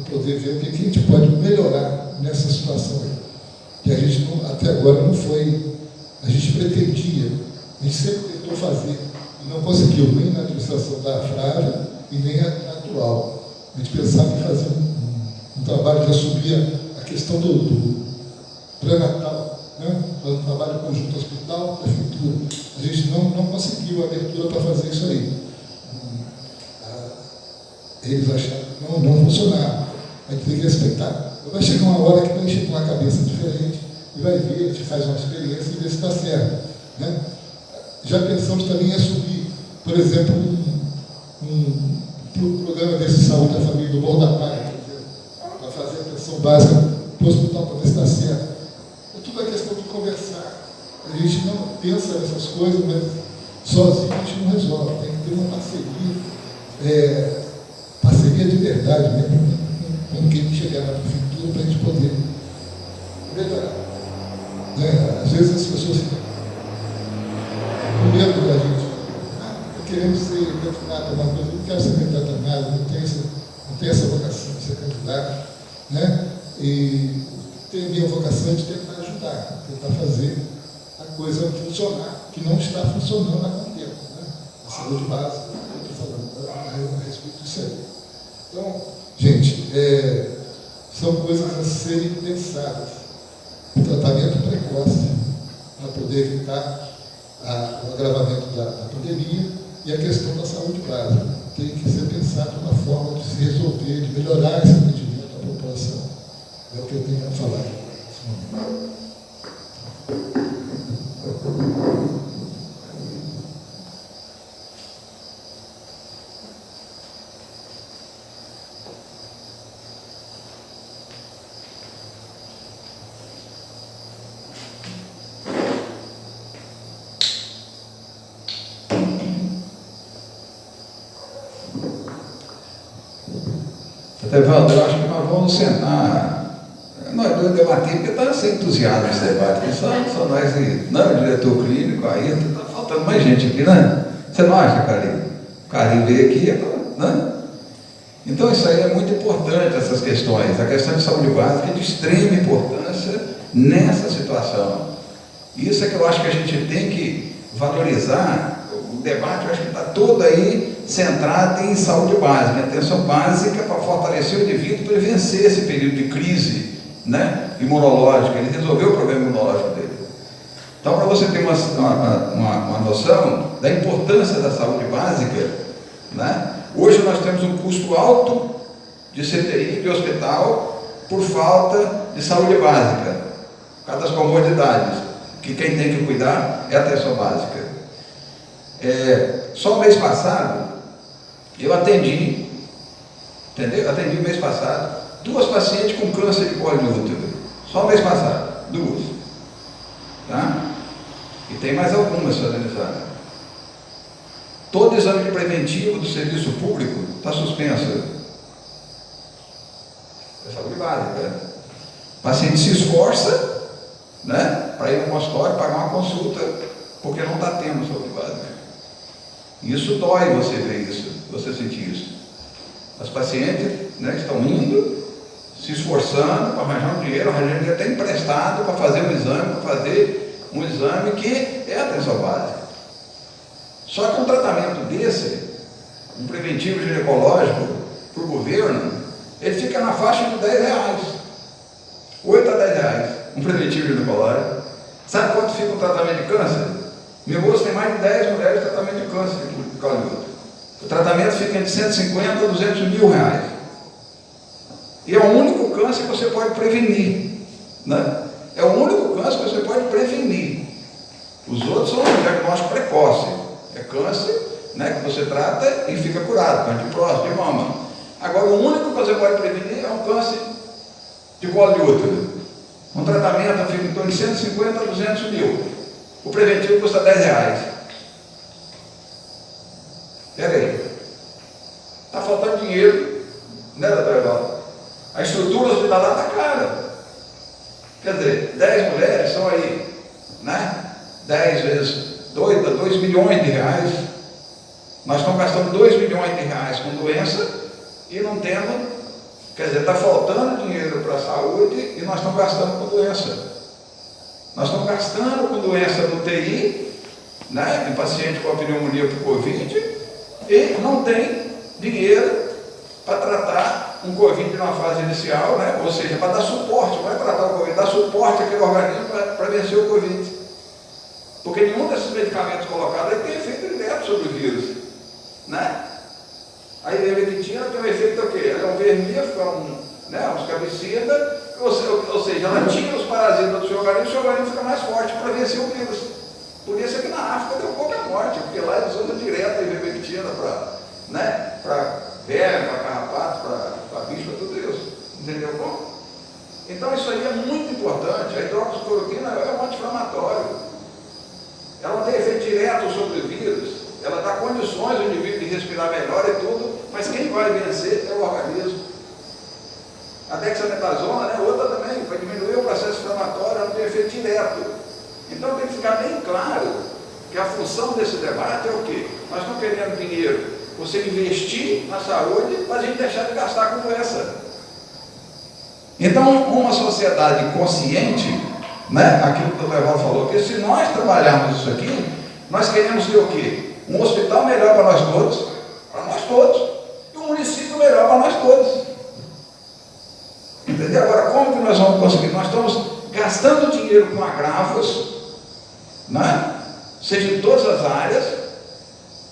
Speaker 3: poder ver o que a gente pode melhorar nessa situação aí. Que a gente até agora não foi, a gente pretendia, a gente sempre tentou fazer e não conseguiu, nem na administração da Frávia e nem na atual. A gente pensava em fazer um trabalho que assumia a questão do pré-natal, né? Um trabalho conjunto hospital, prefeitura. A gente não conseguiu a abertura para fazer isso aí. Eles acharam que não funcionava. A gente tem que respeitar. Vai chegar uma hora que vai chegar com uma cabeça diferente e vai ver, a gente faz uma experiência e vê se está certo, né? Já pensamos também em assumir, por exemplo, um programa desse saúde da família do Morro da Praia, por exemplo, para fazer a atenção básica para o hospital para ver se está certo. É tudo a questão de conversar. A gente não pensa nessas coisas, mas sozinho a gente não resolve. Tem que ter uma parceria de verdade mesmo, com quem chegar na prefeitura para a gente poder melhorar. Né? Às vezes as pessoas ficam com medo da gente. Queremos ser candidato a uma coisa, não quero ser candidato a nada, não tenho essa vocação de ser candidato, né? E tenho a minha vocação de tentar ajudar, tentar fazer a coisa funcionar, que não está funcionando há muito tempo, né? A saúde básica, eu estou falando a respeito disso aí. Então, gente, são coisas a serem pensadas. O tratamento precoce para poder evitar o agravamento da pandemia e a questão da saúde básica. Tem que ser pensado uma forma de se resolver, de melhorar esse atendimento à população. É o que eu tenho a falar nesse momento.
Speaker 2: Evaldo, eu acho que nós vamos sentar, nós dois debater, porque está sem entusiasmo esse debate, só nós e não, o diretor clínico, aí está faltando mais gente aqui, né? Você não acha, Carinho? O Carinho veio aqui, né? Então isso aí é muito importante, essas questões. A questão de saúde básica é de extrema importância nessa situação. Isso é que eu acho que a gente tem que valorizar. O debate, eu acho que está todo aí centrado em saúde básica, em atenção básica para fortalecer o indivíduo para ele vencer esse período de crise, né, imunológica, ele resolveu o problema imunológico dele. Então, para você ter uma noção da importância da saúde básica, né, hoje nós temos um custo alto de CTI, de hospital, por falta de saúde básica, por causa das comodidades, que quem tem que cuidar é a atenção básica. Só o mês passado, eu atendi, entendeu? Atendi o mês passado, 2 pacientes com câncer de colo de útero. Só o mês passado, 2. Tá? E tem mais algumas fazendo exame. Todo exame preventivo do serviço público está suspenso. É saúde básica. O paciente se esforça, né, para ir no consultório, pagar uma consulta, porque não está tendo saúde básica. Isso dói você ver isso, você sentir isso. As pacientes, né, estão indo, se esforçando para arranjar um dinheiro até emprestado para fazer um exame que é atenção básica. Só que um tratamento desse, um preventivo ginecológico para o governo, ele fica na faixa de R$10, 8 a R$10, um preventivo ginecológico. Sabe quanto fica um tratamento de câncer? Meu moço tem mais de 10 mulheres em tratamento de câncer de colo de útero. O tratamento fica entre 150 a 200 mil reais. E é o único câncer que você pode prevenir, né? É o único câncer que você pode prevenir. Os outros são um diagnóstico precoce. É câncer, né, que você trata e fica curado, câncer de próstata, de mama. Agora, o único que você pode prevenir é um câncer de colo de útero. Um tratamento fica em torno de 150 a 200 mil. O preventivo custa R$10. Espera aí. Está faltando dinheiro, né, doutor Evaldo? A estrutura hospitalar está cara. Quer dizer, 10 mulheres são aí, né? 10 vezes 2 dá 2 milhões de reais. Nós estamos gastando 2 milhões de reais com doença e não temos, quer dizer, está faltando dinheiro para a saúde e nós estamos gastando com doença. Nós estamos gastando com doença no TI, né? Em paciente com a pneumonia por Covid, e não tem dinheiro para tratar um Covid numa fase inicial, né? Ou seja, para dar suporte, não é tratar o Covid, dar suporte àquele organismo para vencer o Covid. Porque nenhum desses medicamentos colocados aí tem efeito direto sobre o vírus, né? A ivermectina tem um efeito o quê? Ela é um vermífugo, uns cabicidas, ou seja, ela tira os parasitas do seu organismo fica mais forte para vencer o vírus. Por isso é que na África deu pouca morte, porque lá eles usam direto a ivermectina para verme, para carrapato, para bicho, para tudo isso. Entendeu como? Então isso aí é muito importante. A hidroxicloroquina é um anti-inflamatório. Ela não tem efeito direto sobre o vírus, ela dá condições ao indivíduo de respirar melhor e tudo, mas quem vai vencer é o organismo. A dexametasona, outra também, para diminuir o processo inflamatório, ela não tem efeito direto. Então tem que ficar bem claro que a função desse debate é o quê? Nós estamos querendo dinheiro, você investir na saúde, para a gente deixar de gastar com doença. Então, uma sociedade consciente, aquilo que o Dr. Evaldo falou, que se nós trabalharmos isso aqui, nós queremos ter o quê? Um hospital melhor para nós todos, e um município melhor para nós todos. Entendeu? Agora, como que nós vamos conseguir? Nós estamos gastando dinheiro com agravos, seja em todas as áreas,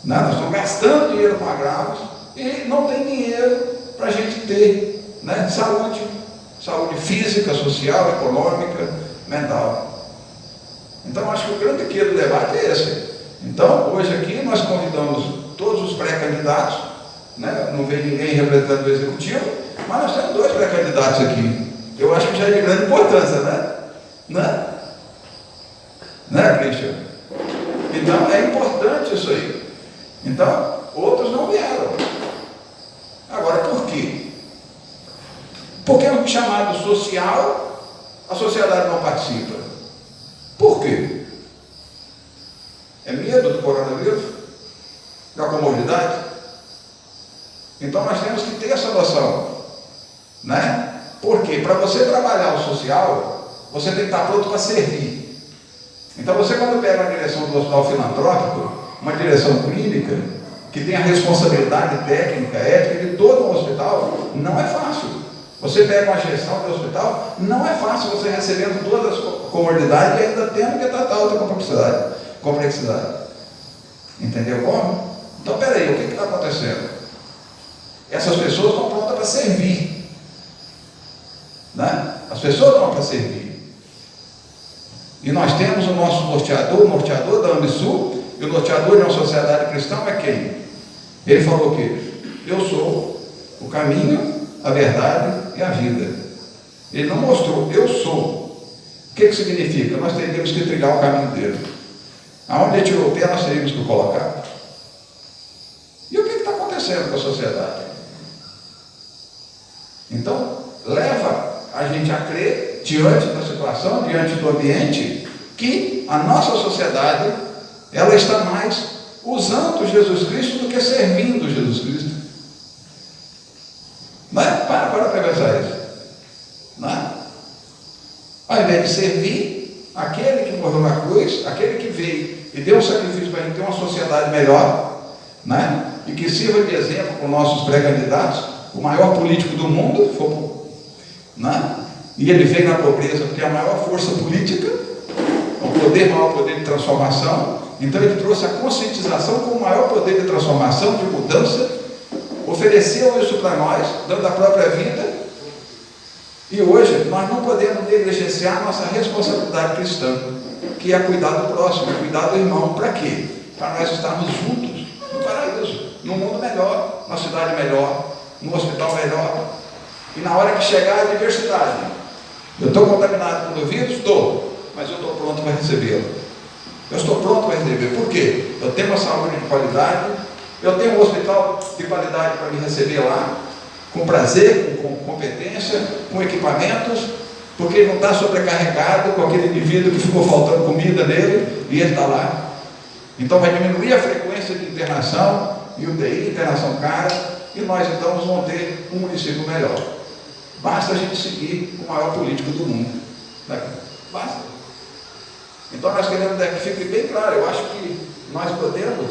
Speaker 2: nós estamos gastando dinheiro com agravos e não tem dinheiro para a gente ter saúde física, social, econômica, mental. Então, acho que o grande quê do debate é esse. Então, hoje aqui nós convidamos todos os pré-candidatos, não veio ninguém representando o executivo, mas nós temos 2 pré-candidatos aqui. Eu acho que já é de grande importância, Christian? Então, é importante isso aí. Então, outros não vieram. Agora, por quê? Porque é um chamado social, a sociedade não participa. Por quê? É medo do coronavírus? Da comorbidade? Então nós temos que ter essa noção, Porque para você trabalhar o social, você tem que estar pronto para servir. Então você, quando pega uma direção do hospital filantrópico, uma direção clínica, que tem a responsabilidade técnica, ética de todo um hospital, não é fácil. Você pega uma gestão do hospital, não é fácil você recebendo todas as comorbidades e ainda tendo que tratar outra complexidade. Entendeu como? Então, peraí, o que está acontecendo? Essas pessoas estão prontas para servir. As pessoas estão para servir. E nós temos o nosso norteador da AMBSul, e o norteador de uma sociedade cristã é quem? Ele falou que eu sou o caminho, a verdade e a vida. Ele não mostrou, eu sou. O que significa? Nós teríamos que trilhar o caminho dele. Aonde ele tirou o pé, nós teríamos que colocar. E o que está acontecendo com a sociedade? Então, leva a gente a crer, diante da situação, diante do ambiente, que a nossa sociedade, ela está mais usando Jesus Cristo do que servindo Jesus Cristo. Para pensar isso. Ao invés de servir aquele que morreu na cruz, aquele que veio e deu um sacrifício para a gente ter uma sociedade melhor, e que sirva de exemplo para os nossos pré-candidatos, o maior político do mundo, e ele veio na pobreza porque é a maior força política, o maior poder de transformação. Então ele trouxe a conscientização como o maior poder de transformação, de mudança, ofereceu isso para nós, dando a própria vida. E hoje nós não podemos negligenciar nossa responsabilidade cristã, que é cuidar do próximo, cuidar do irmão. Para quê? Para nós estarmos juntos no paraíso, num mundo melhor, numa cidade melhor, num hospital melhor. E na hora que chegar a adversidade, Eu estou contaminado com o vírus? Estou, mas eu estou pronto para recebê-lo. Eu estou pronto para receber. Por quê? Eu tenho uma saúde de qualidade, eu tenho um hospital de qualidade para me receber lá, com prazer, com competência, com equipamentos, porque ele não está sobrecarregado com aquele indivíduo que ficou faltando comida nele e ele está lá. Então vai diminuir a frequência de internação e UTI, internação cara, e nós então vamos ter um município melhor. Basta a gente seguir o maior político do mundo. Basta. Então nós queremos que fique bem claro, eu acho que nós podemos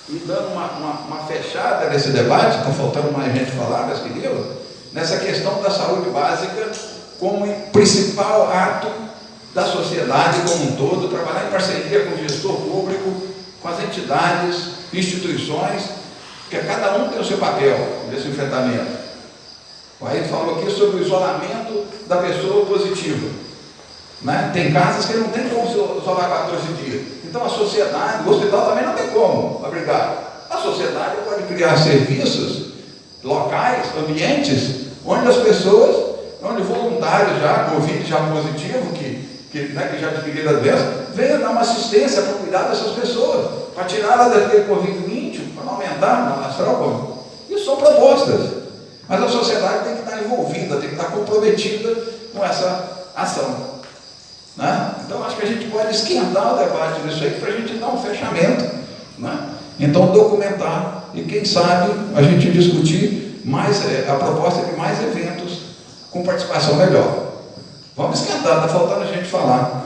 Speaker 2: ir dando uma fechada nesse debate, está faltando mais gente falar, mas queridos, nessa questão da saúde básica como principal ato da sociedade como um todo, trabalhar em parceria com o gestor público, com as entidades, instituições, porque cada um tem o seu papel nesse enfrentamento. O Ayrton falou aqui sobre o isolamento da pessoa positiva. Né? Tem casos que não tem como se isolar 14 dias. Então a sociedade, o hospital também não tem como abrigar. A sociedade pode criar serviços, locais, ambientes, onde as pessoas, onde voluntários já, Covid já positivo, que já adquiriram a doença, venham dar uma assistência para cuidar dessas pessoas, para tirá-la daquele Covid íntimo, para não aumentar na astral. Isso são propostas. Mas a sociedade tem que estar envolvida, tem que estar comprometida com essa ação. Né? Então acho que a gente pode esquentar o debate disso aí para a gente dar um fechamento. Né? Então documentar e quem sabe a gente discutir mais a proposta de mais eventos com participação melhor. Vamos esquentar, está faltando a gente falar.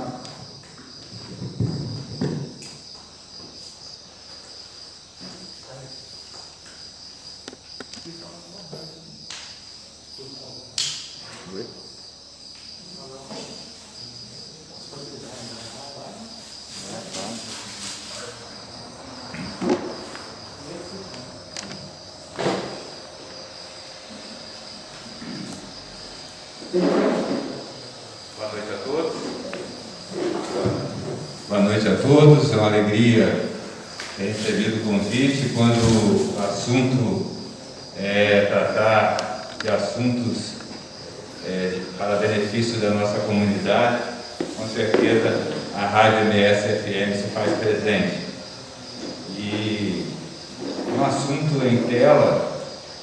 Speaker 1: Boa noite a todos, é uma alegria ter recebido o convite quando o assunto é tratar de assuntos para benefício da nossa comunidade. Com certeza a Rádio MS-FM se faz presente. E no assunto em tela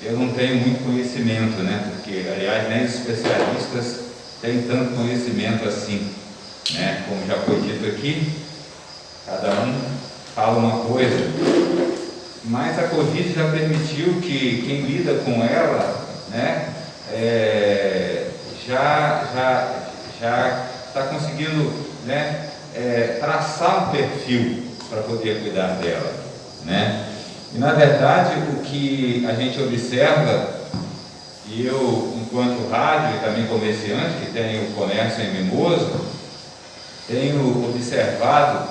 Speaker 1: eu não tenho muito conhecimento, né? Porque, aliás, nem os especialistas têm tanto conhecimento assim. Né? Como já foi dito aqui, cada um fala uma coisa, mas a Covid já permitiu que quem lida com ela, né, já está conseguindo, né, traçar um perfil para poder cuidar dela. Né? E na verdade o que a gente observa, e eu enquanto rádio e também comerciante que tem o comércio em Mimoso, tenho observado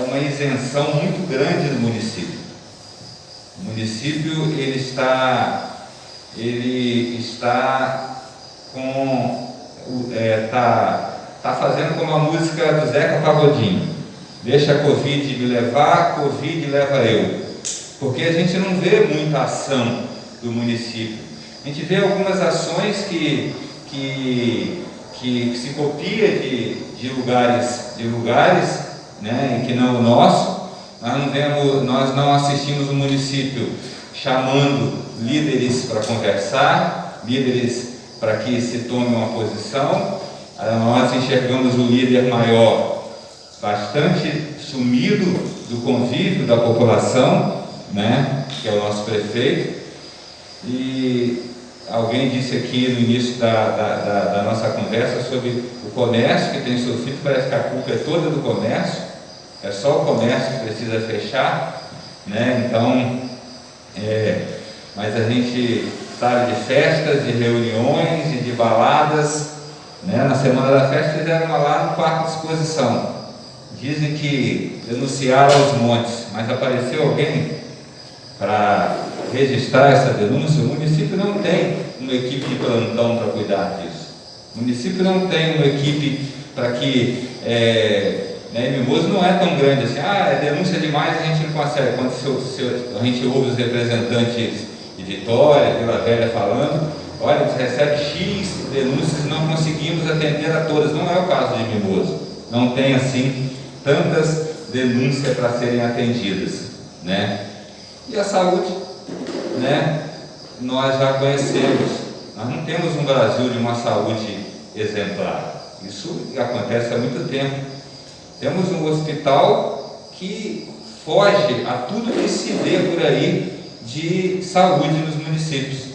Speaker 1: uma isenção muito grande do município. O município ele está fazendo como a música do Zeca Pagodinho: deixa a Covid me levar, Covid leva eu. Porque a gente não vê muita ação do município. A gente vê algumas ações que se copia de lugares, né, em que não é o nosso. Nós não assistimos o município chamando líderes para conversar, líderes para que se tome uma posição. Nós enxergamos o líder maior bastante sumido do convívio da população, né, que é o nosso prefeito. E alguém disse aqui no início da nossa conversa sobre o comércio que tem sofrido. Parece que a culpa é toda do comércio, é só o comércio que precisa fechar, né? Então, mas a gente sabe de festas, de reuniões e de baladas, né? Na semana da festa fizeram uma lá no Parque de Exposição. Dizem que denunciaram aos montes, mas apareceu alguém para registrar essa denúncia? O município não tem uma equipe de plantão para cuidar disso. O município não tem uma equipe para que... Mimoso não é tão grande assim, denúncia demais, a gente não consegue. Quando a gente ouve os representantes de Vitória, Vila Velha falando, olha, eles recebem X denúncias e não conseguimos atender a todas. Não é o caso de Mimoso. Não tem, assim, tantas denúncias para serem atendidas, né? E a saúde, né? Nós já conhecemos. Nós não temos um Brasil de uma saúde exemplar. Isso acontece há muito tempo. Temos um hospital que foge a tudo que se vê por aí de saúde nos municípios.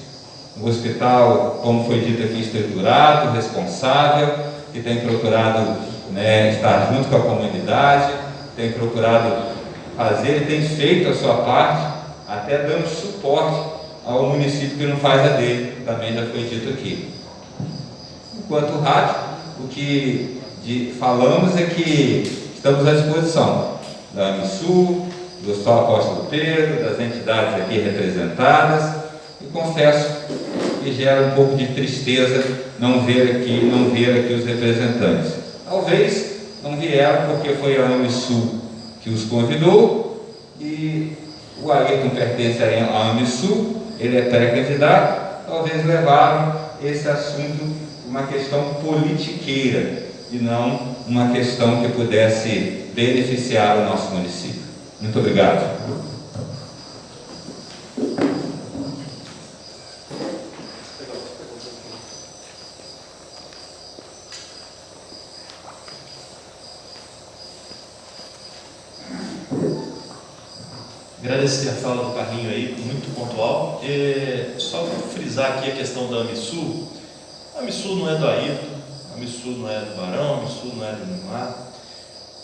Speaker 1: Um hospital, como foi dito aqui, estruturado, responsável, que tem procurado, né, estar junto com a comunidade, tem procurado fazer e tem feito a sua parte, até dando suporte ao município que não faz a dele, também já foi dito aqui. Enquanto o rádio, o que falamos é que estamos à disposição da AMISU, do Hospital Apóstolo Pedro, das entidades aqui representadas, e confesso que gera um pouco de tristeza não ver aqui os representantes. Talvez não vieram porque foi a AMISU que os convidou, e o Ayrton pertence à AMISU, ele é pré-candidato, talvez levaram esse assunto uma questão politiqueira e não uma questão que pudesse beneficiar o nosso município. Muito obrigado.
Speaker 7: Agradecer a fala do Carlinho aí, muito pontual. Só frisar aqui a questão da AMISU. A AMISU não é do Ayrton, a AMISU não é do Barão, a AMISU não é do Neymar.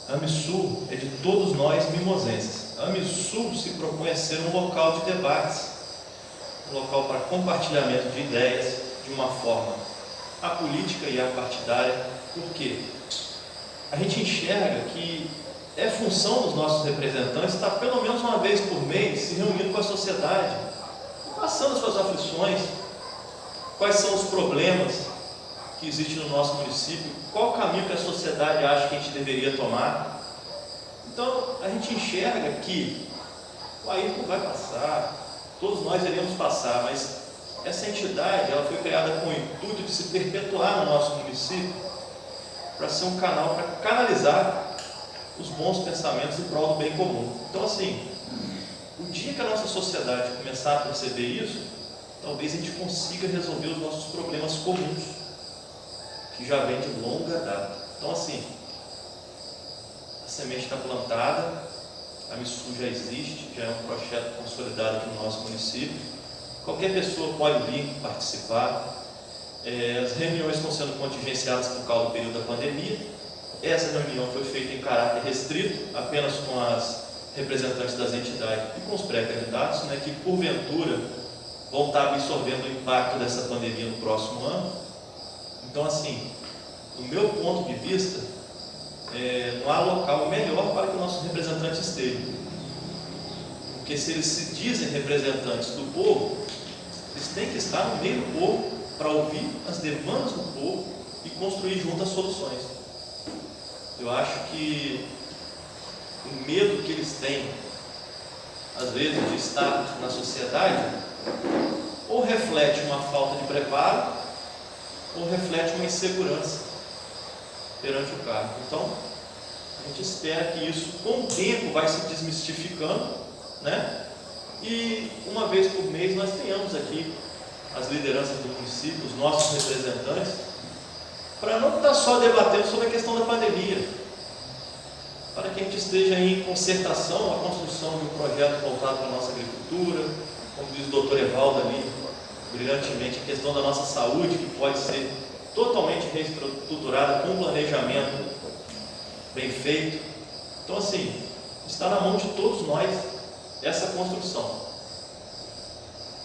Speaker 7: A AMISU é de todos nós mimosenses. A AMISU se propõe a ser um local de debates, um local para compartilhamento de ideias de uma forma apolítica e apartidária. Por quê? A gente enxerga que é função dos nossos representantes estar pelo menos uma vez por mês se reunindo com a sociedade, passando suas aflições, quais são os problemas que existem no nosso município, qual o caminho que a sociedade acha que a gente deveria tomar. Então, a gente enxerga que o Ayrton vai passar, todos nós iremos passar, mas essa entidade ela foi criada com o intuito de se perpetuar no nosso município, para ser um canal para canalizar os bons pensamentos em prol do bem comum. Então, assim, o dia que a nossa sociedade começar a perceber isso, talvez a gente consiga resolver os nossos problemas comuns, que já vem de longa data. Então, assim, a semente está plantada, a AMISU já existe, já é um projeto consolidado aqui no nosso município. Qualquer pessoa pode vir participar. As reuniões estão sendo contingenciadas por causa do período da pandemia. Essa reunião foi feita em caráter restrito, apenas com as representantes das entidades e com os pré-candidatos, né, que porventura vão estar absorvendo o impacto dessa pandemia no próximo ano. Então, assim, do meu ponto de vista, não há local melhor para que nossos representantes estejam. Porque se eles se dizem representantes do povo, eles têm que estar no meio do povo para ouvir as demandas do povo e construir juntas soluções. Eu acho que o medo que eles têm, às vezes, de estar na sociedade, ou reflete uma falta de preparo, ou reflete uma insegurança perante o cargo. Então, a gente espera que isso, com o tempo, vai se desmistificando, né? E uma vez por mês nós tenhamos aqui as lideranças do município, os nossos representantes, para não estar só debatendo sobre a questão da pandemia, para que a gente esteja em concertação, a construção de um projeto voltado para a nossa agricultura, como diz o doutor Evaldo ali, brilhantemente, a questão da nossa saúde, que pode ser totalmente reestruturada com um planejamento bem feito. Então, assim, está na mão de todos nós essa construção.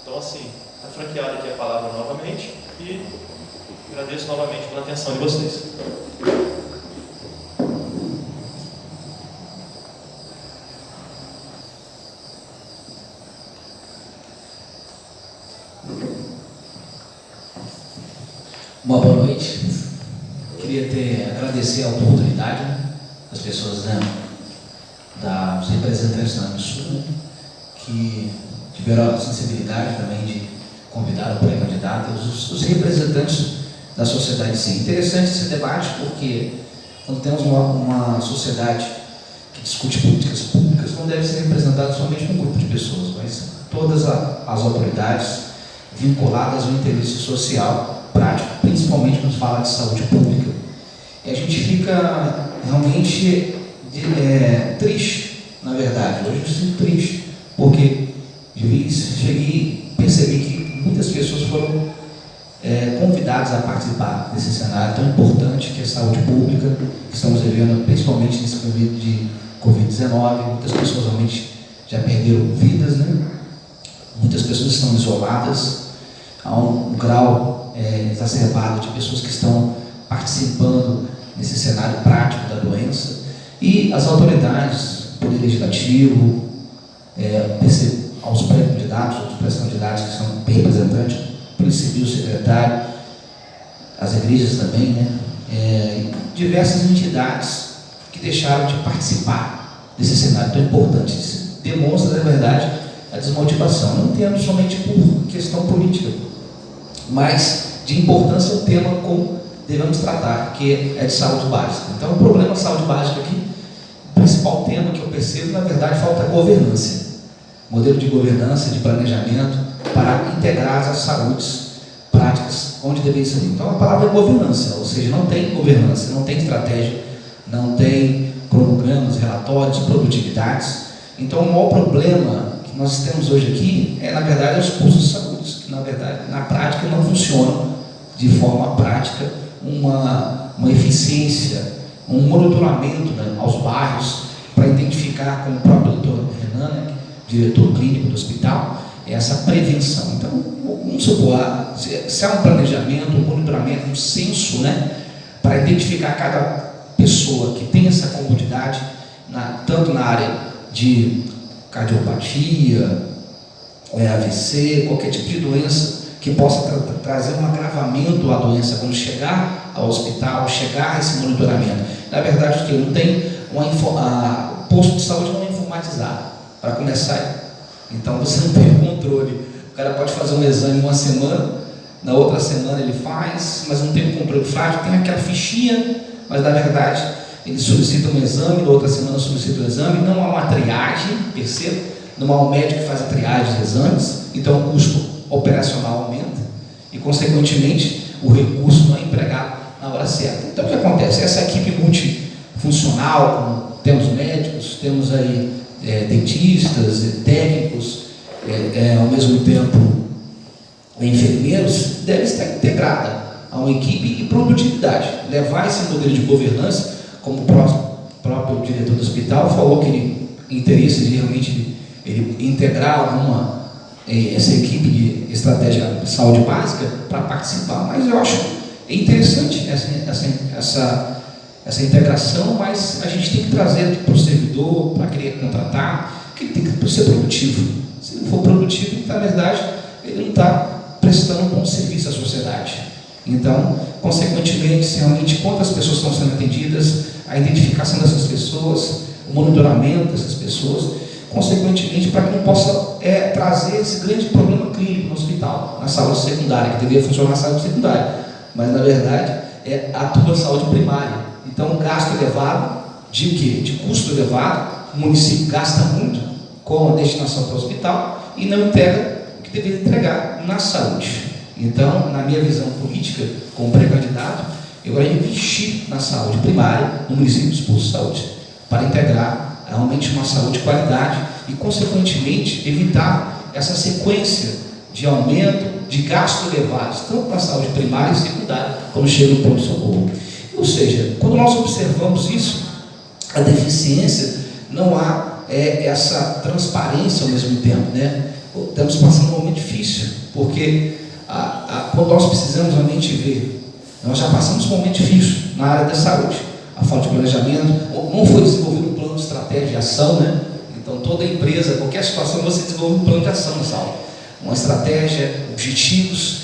Speaker 7: Então, assim, está franqueada aqui a palavra novamente e agradeço novamente pela atenção de vocês.
Speaker 8: Uma boa noite. Queria agradecer a oportunidade das pessoas, né, dos representantes da AMISU, que tiveram a sensibilidade também de convidaram o pré-candidato, os representantes da sociedade em si. Interessante esse debate porque quando temos uma sociedade que discute políticas públicas, não deve ser representada somente um grupo de pessoas, mas todas as autoridades vinculadas ao interesse social prático, principalmente quando se fala de saúde pública. E a gente fica realmente triste, na verdade. Hoje eu sinto triste, porque cheguei e percebi que muitas pessoas foram convidadas a participar desse cenário tão importante que é a saúde pública, que estamos vivendo principalmente nesse período de Covid-19. Muitas pessoas realmente já perderam vidas, né? Muitas pessoas estão isoladas, há um grau exacerbado de pessoas que estão participando nesse cenário prático da doença, e as autoridades, Poder Legislativo, aos pré-candidatos, aos pré-candidatos que são representantes, Polícia Civil, secretário, as igrejas também, né? Diversas entidades que deixaram de participar desse cenário tão importante. Isso demonstra, na verdade, a desmotivação. Não temos somente por questão política, mas de importância o tema como devemos tratar, que é de saúde básica. Então, o problema da saúde básica aqui, o principal tema que eu percebo, na verdade, falta governança. Modelo de governança, de planejamento, para integrar as saúdes práticas onde deveria ser. Então, a palavra é governança, ou seja, não tem governança, não tem estratégia, não tem cronogramas, relatórios, produtividades. Então, o maior problema que nós temos hoje aqui na verdade, os postos de saúde, que, na verdade, na prática, não funcionam de forma prática, uma eficiência, um monitoramento, né, aos bairros, para identificar, como o próprio doutor Renan, né, diretor clínico do hospital, essa prevenção. Então, vamos supor, se há um planejamento, um monitoramento, um censo, né, para identificar cada pessoa que tem essa comorbidade, tanto na área de cardiopatia, AVC, qualquer tipo de doença que possa trazer um agravamento à doença quando chegar ao hospital, chegar a esse monitoramento. Na verdade, que não tem o posto de saúde não é informatizado, para começar. Então você não tem o controle. O cara pode fazer um exame uma semana, na outra semana ele faz, mas não tem o controle prático, tem aquela fichinha, mas na verdade ele solicita um exame, na outra semana solicita o exame, não há uma triagem, perceba, não há um médico que faz a triagem dos exames, então o custo operacional aumenta e, consequentemente, o recurso não é empregado na hora certa. Então, o que acontece? Essa equipe multifuncional, como temos médicos, temos aí dentistas, técnicos, ao mesmo tempo enfermeiros, deve estar integrada a uma equipe e produtividade. Levar esse modelo de governança, como o próprio diretor do hospital falou que ele interesse de realmente ele integrar essa equipe de estratégia de saúde básica para participar. Mas eu acho interessante essa integração, mas a gente tem que trazer para o servidor, para querer contratar, que ele tem que ser produtivo. Se ele for produtivo, na verdade, ele não está prestando um bom serviço à sociedade. Então, consequentemente, se realmente quantas pessoas estão sendo atendidas, a identificação dessas pessoas, o monitoramento dessas pessoas, consequentemente, para que não possa trazer esse grande problema clínico no hospital, na saúde secundária, que deveria funcionar na saúde secundária, mas na verdade atua a saúde primária. Então, gasto elevado, de quê? De custo elevado, o município gasta muito com a destinação para o hospital e não entrega o que deveria entregar na saúde. Então, na minha visão política, como pré-candidato, eu vou investir na saúde primária, no município dos postos de saúde, para integrar realmente uma saúde de qualidade e, consequentemente, evitar essa sequência de aumento de gastos elevados, tanto na saúde primária e secundária, como chega no pronto-socorro. Ou seja, quando nós observamos isso, a deficiência, não há essa transparência ao mesmo tempo, né? Estamos passando um momento difícil, porque quando nós precisamos realmente ver, nós já passamos um momento difícil na área da saúde, a falta de planejamento, não foi desenvolvido um plano de estratégia de ação, né? Então toda empresa, qualquer situação, você desenvolve um plano de ação na saúde, uma estratégia, objetivos,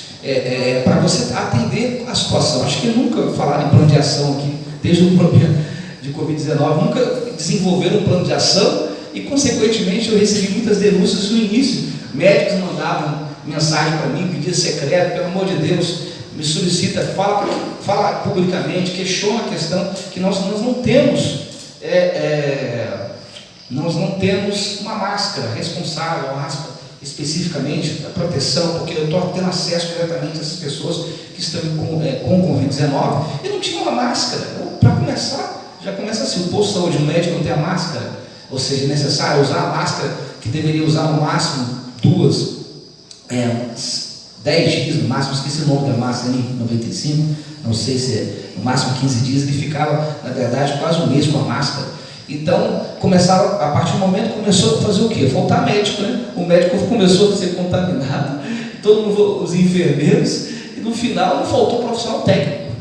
Speaker 8: para você atender a situação. Acho que nunca falaram em plano de ação aqui, desde o problema de Covid-19, nunca desenvolveram um plano de ação e, consequentemente, eu recebi muitas denúncias no início. Médicos mandavam mensagem para mim, pedido secreto, pelo amor de Deus, me solicita, fala publicamente, questiona a questão que nós não temos, uma máscara responsável, uma máscara especificamente da proteção, porque eu estou tendo acesso diretamente a essas pessoas que estão com Covid-19 e não tinha uma máscara. Para começar, já começa assim, o posto de saúde, o médico não tem a máscara, ou seja, é necessário usar a máscara que deveria usar no máximo 10 dias, no máximo, esqueci o nome da máscara, 95, não sei se é no máximo 15 dias, ele ficava, na verdade, quase um mês com a máscara. Então, a partir do momento começou a fazer o quê? Faltar médico, né? O médico começou a ser contaminado, todo mundo, os enfermeiros, e no final não faltou profissional técnico.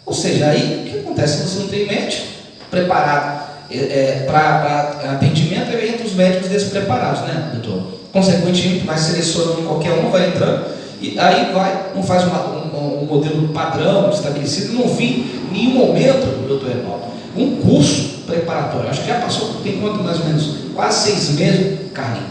Speaker 8: Ou seja, aí o que acontece? Você não tem médico preparado para atendimento, aí entra os médicos despreparados, né, doutor? Consequentemente, vai selecionando qualquer um, vai entrando, e aí não faz um modelo padrão estabelecido. Não vi em nenhum momento, doutor Evaldo, um curso preparatório. Acho que já passou, tem quanto mais ou menos? Quase 6 meses, Carlinhos.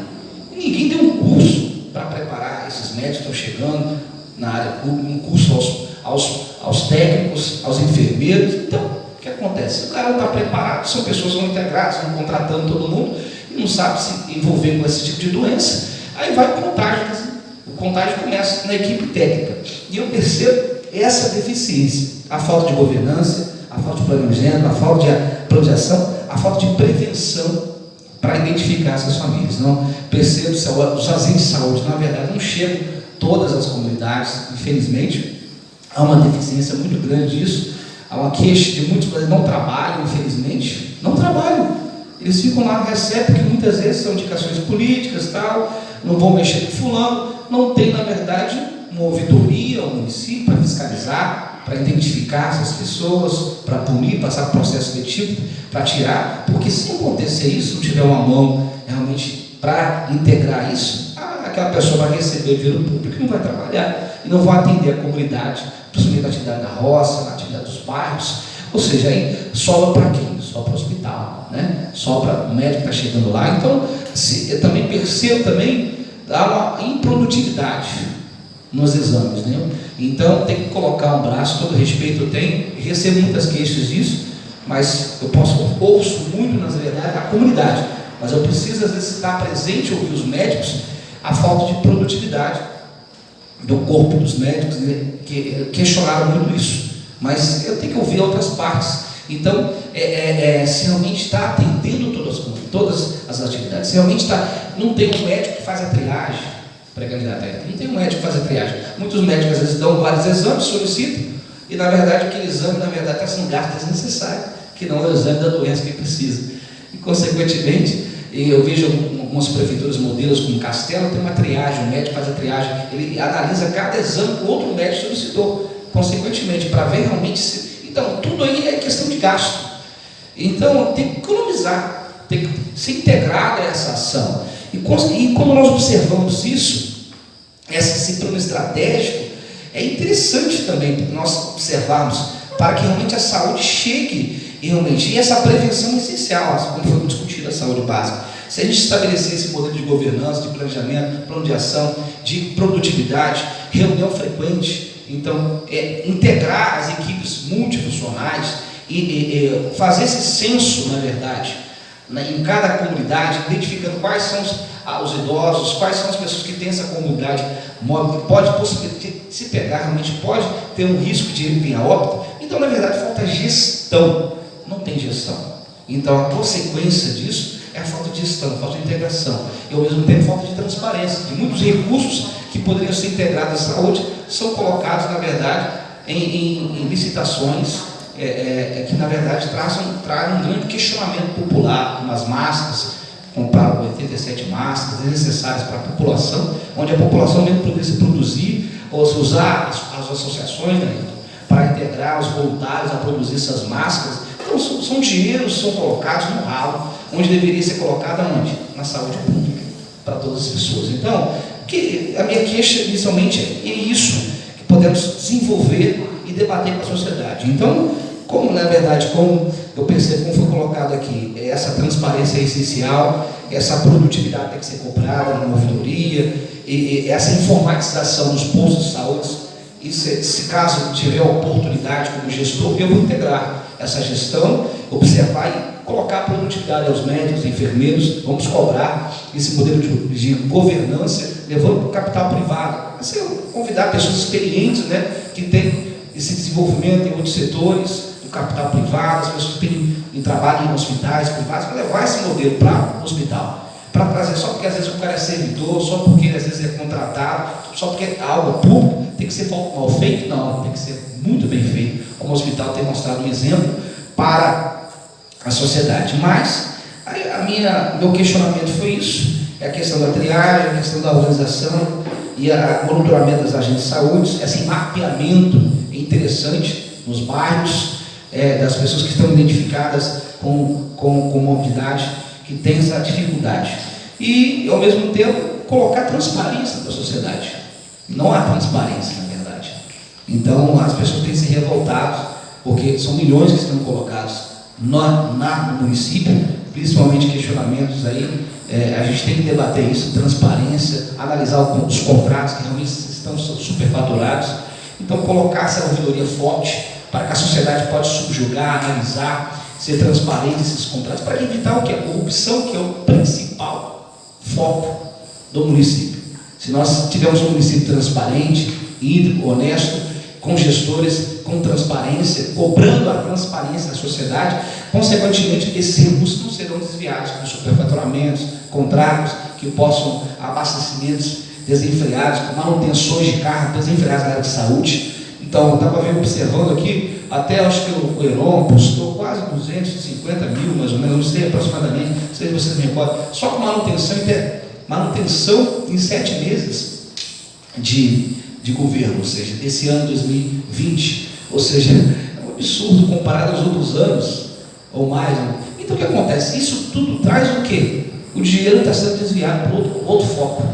Speaker 8: Ninguém deu um curso para preparar esses médicos que estão chegando na área pública, um curso aos técnicos, aos enfermeiros. Então, o que acontece? O cara não está preparado, são pessoas que vão integradas, vão contratando todo mundo e não sabe se envolver com esse tipo de doença. Aí vai o contágio. O contágio começa na equipe técnica. E eu percebo essa deficiência, a falta de governança, a falta de planejamento, a falta de planejação, a falta de prevenção para identificar essas famílias. Não percebo se os agentes de saúde, na verdade, não chegam a todas as comunidades, infelizmente. Há uma deficiência muito grande disso, há uma queixa de muitos que não trabalham, infelizmente, não trabalham. Eles ficam lá, recebem, porque muitas vezes são indicações políticas, tal, não vão mexer com fulano, não tem, na verdade, uma ouvidoria ao município para fiscalizar, para identificar essas pessoas, para punir, passar por processo seletivo, para tirar, porque se não acontecer isso, não tiver uma mão realmente para integrar isso, aquela pessoa vai receber o dinheiro público e não vai trabalhar, e não vai atender a comunidade, principalmente na atividade da roça, na atividade dos bairros. Ou seja, aí sobra para quem? Sobra para o hospital, né? Sobra o médico que está chegando lá. Então, eu também percebo dá uma improdutividade nos exames, né? Então tem que colocar um braço, todo respeito eu tenho, e recebo muitas queixas disso, mas eu ouço muito, na verdade, a comunidade, mas eu preciso às vezes estar presente, ouvir os médicos, a falta de produtividade do corpo dos médicos, né, que questionaram muito isso, mas eu tenho que ouvir outras partes. Então, se realmente está atendendo todas as atividades, se realmente não tem um médico que faz a triagem pré-candidato, não tem um médico que faz a triagem. Muitos médicos às vezes dão vários exames, solicitam, e na verdade aquele exame, está sendo gasto desnecessário, que não é o exame da doença que precisa. E consequentemente, eu vejo algumas prefeituras modelos como Castelo, tem uma triagem, o médico faz a triagem, ele analisa cada exame que o outro médico solicitou, consequentemente, para ver realmente se... Então, tudo aí é questão de gasto. Então, tem que economizar, tem que ser integrada essa ação. E quando nós observamos isso, esse plano estratégico, é interessante também nós observarmos para que realmente a saúde chegue realmente. E essa prevenção é essencial, como foi discutida a saúde básica. Se a gente estabelecer esse modelo de governança, de planejamento, plano de ação, de produtividade, reunião frequente, então, integrar as equipes multifuncionais e fazer esse censo, na verdade, em cada comunidade, identificando quais são os idosos, quais são as pessoas que têm essa comunidade móvel, que pode possivelmente, se pegar, realmente pode ter um risco de vir a óbito. Então, na verdade, falta gestão, não tem gestão. Então, a consequência disso é a falta de gestão, a falta de integração, e ao mesmo tempo falta de transparência, de muitos recursos que poderiam ser integrados à saúde, são colocados, na verdade, em licitações que, na verdade, trazem um grande questionamento popular, como as máscaras, compraram 87 máscaras necessárias para a população, onde a população mesmo pudesse produzir, ou se usar as associações, né, para integrar os voluntários a produzir essas máscaras. Então, são dinheiros que são colocados no ralo, onde deveria ser colocado aonde? Na saúde pública, para todas as pessoas. Então, a minha queixa inicialmente é isso, que podemos desenvolver e debater com a sociedade. Então, como na verdade, como eu percebo, como foi colocado aqui, essa transparência é essencial, essa produtividade tem que ser cobrada na ouvidoria, e essa informatização dos postos de saúde, e se caso tiver oportunidade como gestor, eu vou integrar essa gestão, observar e colocar a produtividade aos médicos, enfermeiros, vamos cobrar esse modelo de governança, levando para o capital privado. Assim, convidar pessoas experientes, né, que têm esse desenvolvimento em outros setores, do capital privado, as pessoas que trabalham em hospitais privados, para levar esse modelo para o hospital. Para trazer só porque às vezes o cara é servidor, só porque às vezes é contratado, só porque é algo público, tem que ser mal feito? Não, tem que ser muito bem feito, como o hospital tem mostrado um exemplo para a sociedade. Mas meu questionamento foi isso, é a questão da triagem, a questão da organização e o monitoramento das agentes de saúde, esse mapeamento é interessante nos bairros, das pessoas que estão identificadas com mobilidade, que tem essa dificuldade. E, ao mesmo tempo, colocar transparência para a sociedade. Não há transparência, na verdade. Então, as pessoas têm se revoltado, porque são milhões que estão colocados no município, principalmente questionamentos aí. A gente tem que debater isso, transparência, analisar os contratos que realmente estão superfaturados. Então, colocar essa ouvidoria forte para que a sociedade possa subjugar, analisar, ser transparente nesses contratos, para evitar o que? A corrupção, que é o principal foco do município. Se nós tivermos um município transparente, íntegro, honesto, com gestores, com transparência, cobrando a transparência da sociedade, consequentemente, esses recursos não serão desviados com superfaturamentos, contratos que possam, abastecimentos desenfreados, com manutenções de carro desenfreadas na área de saúde. Então, eu estava observando aqui, até acho que o Heron postou quase 250 mil, mais ou menos, não sei aproximadamente, não sei se vocês me recordam, só com manutenção em 7 meses de governo, ou seja, desse ano 2020, ou seja, é um absurdo comparado aos outros anos, ou mais. Então, o que acontece? Isso tudo traz o quê? O dinheiro está sendo desviado para outro foco.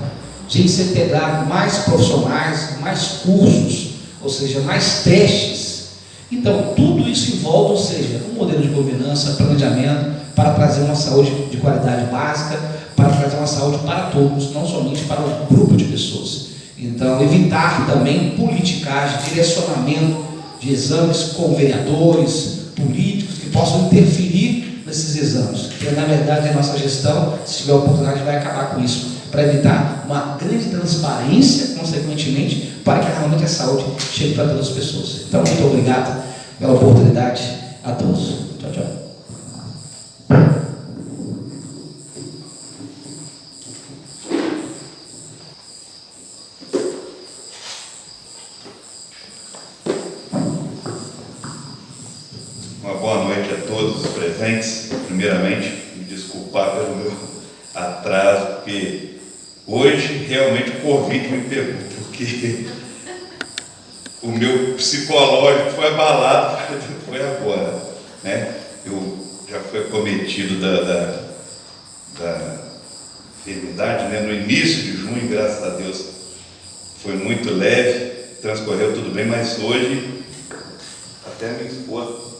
Speaker 8: Tem que ser integrado mais profissionais, mais cursos, ou seja, mais testes. Então, tudo isso envolve, ou seja, um modelo de governança, planejamento, para trazer uma saúde de qualidade básica, para trazer uma saúde para todos, não somente para um grupo de pessoas. Então, evitar também politicagem, direcionamento de exames com vereadores, políticos, que possam interferir nesses exames. Que, na verdade, a nossa gestão, se tiver oportunidade, vai acabar com isso, para evitar uma grande transparência, consequentemente, para que realmente a saúde chegue para todas as pessoas. Então, muito obrigado pela oportunidade a todos. Tchau, tchau.
Speaker 9: Uma boa noite a todos os presentes. Primeiramente, me desculpar pelo meu atraso, porque hoje realmente o Covid me pegou, porque o meu psicológico foi abalado, foi agora, né? Eu já fui acometido da enfermidade, né? No início de junho, graças a Deus, foi muito leve, transcorreu tudo bem, mas hoje até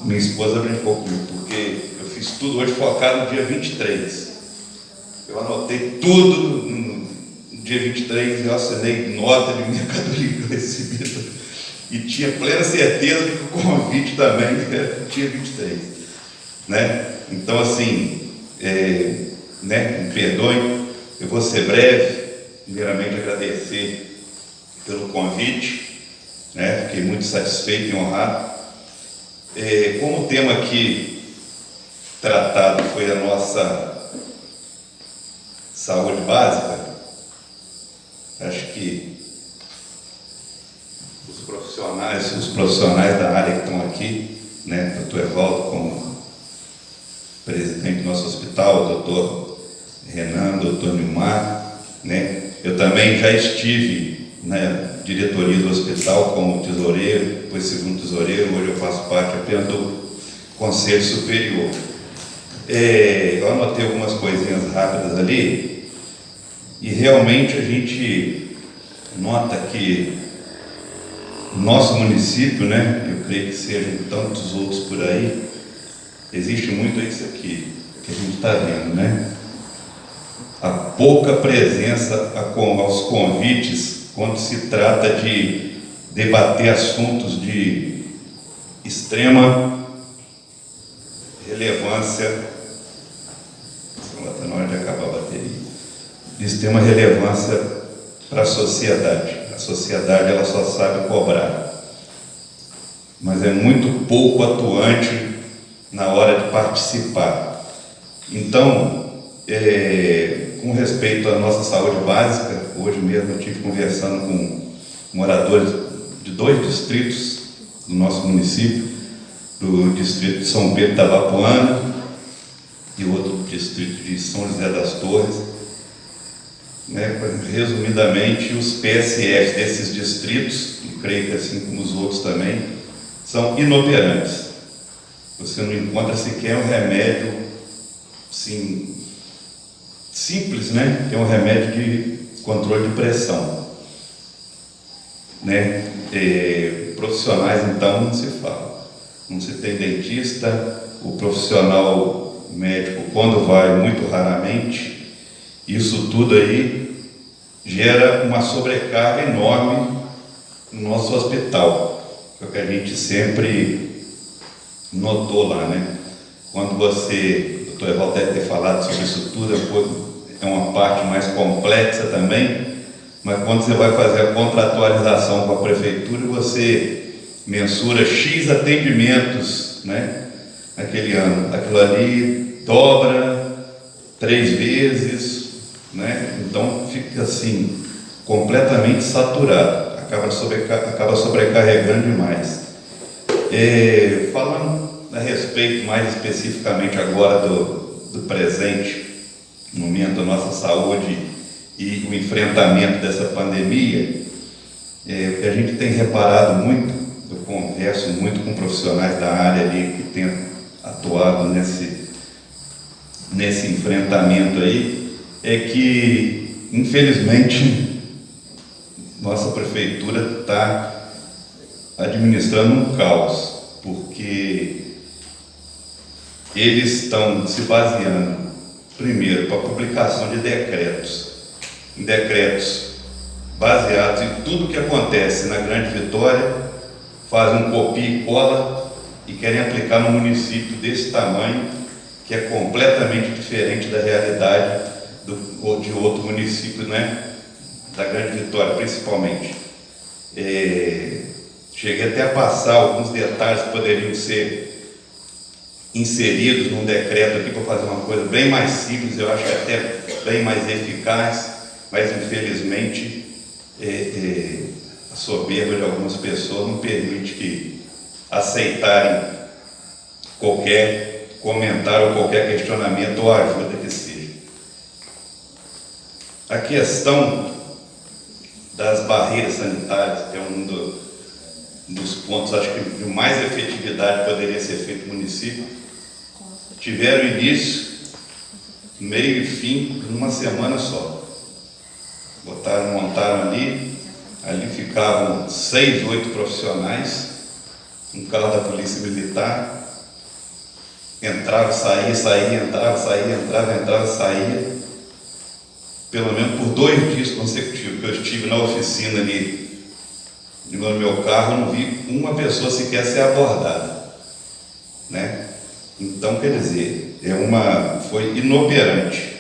Speaker 9: minha esposa brincou comigo, porque eu fiz tudo hoje focado no dia 23. Eu anotei tudo no dia 23, eu assinei nota de mercadoria recebida e tinha plena certeza que o convite também era dia 23, né? Então, assim, me perdoem, eu vou ser breve. Primeiramente, agradecer pelo convite, né? Fiquei muito satisfeito e honrado. Como o tema aqui tratado foi a nossa saúde básica, acho que os profissionais da área que estão aqui, né, doutor Evaldo como presidente do nosso hospital, doutor Renan, doutor Nilmar, né, eu também já estive na diretoria do hospital como tesoureiro, depois segundo tesoureiro, hoje eu faço parte apenas do Conselho Superior. Eu anotei algumas coisinhas rápidas ali, e realmente a gente nota que nosso município, né, eu creio que sejam tantos outros por aí, existe muito isso aqui que a gente está vendo, né? A pouca presença aos convites quando se trata de debater assuntos de extrema relevância, está na hora de acabar a bateria, de extrema relevância para a sociedade. A sociedade ela só sabe cobrar, mas é muito pouco atuante na hora de participar. Então, com respeito à nossa saúde básica, hoje mesmo eu estive conversando com moradores de 2 distritos do nosso município, do distrito de São Pedro da Bapuana e outro distrito de São José das Torres. Né, resumidamente, os PSFs desses distritos, e creio que assim como os outros também, são inoperantes. Você não encontra sequer um remédio assim, simples, né? Que é um remédio de controle de pressão. Né? Profissionais, então, não se fala. Não se tem dentista, o profissional médico, quando vai, muito raramente. Isso tudo aí gera uma sobrecarga enorme no nosso hospital, que é o que a gente sempre notou lá, né? Quando você, o doutor Evaldo deve ter falado sobre isso tudo, é uma parte mais complexa também, mas quando você vai fazer a contratualização com a prefeitura, você mensura X atendimentos, né? Naquele ano, aquilo ali dobra 3 vezes, né? Então fica assim, completamente saturado, acaba sobrecarregando demais. Falando a respeito mais especificamente agora do presente momento da nossa saúde e o enfrentamento dessa pandemia, o que a gente tem reparado muito, eu converso muito com profissionais da área ali que têm atuado nesse enfrentamento aí, é que, infelizmente, nossa prefeitura está administrando um caos, porque eles estão se baseando, primeiro, para a publicação de decretos baseados em tudo que acontece na Grande Vitória, fazem um copia e cola e querem aplicar no município desse tamanho, que é completamente diferente da realidade de outro município, né? Da Grande Vitória, principalmente. Cheguei até a passar alguns detalhes que poderiam ser inseridos num decreto aqui para fazer uma coisa bem mais simples, eu acho que até bem mais eficaz, mas infelizmente a soberba de algumas pessoas não permite que aceitarem qualquer comentário ou qualquer questionamento ou ajuda que seja. A questão das barreiras sanitárias, que é um dos pontos, acho que de mais efetividade poderia ser feito no município, tiveram início, meio e fim, numa semana só. Montaram ali ficavam 6, 8 profissionais, um carro da Polícia Militar, entrava, saía, entrava, saía, pelo menos por 2 dias consecutivos, que eu estive na oficina ali, no meu carro, não vi uma pessoa sequer ser abordada, né? Então, quer dizer, foi inoperante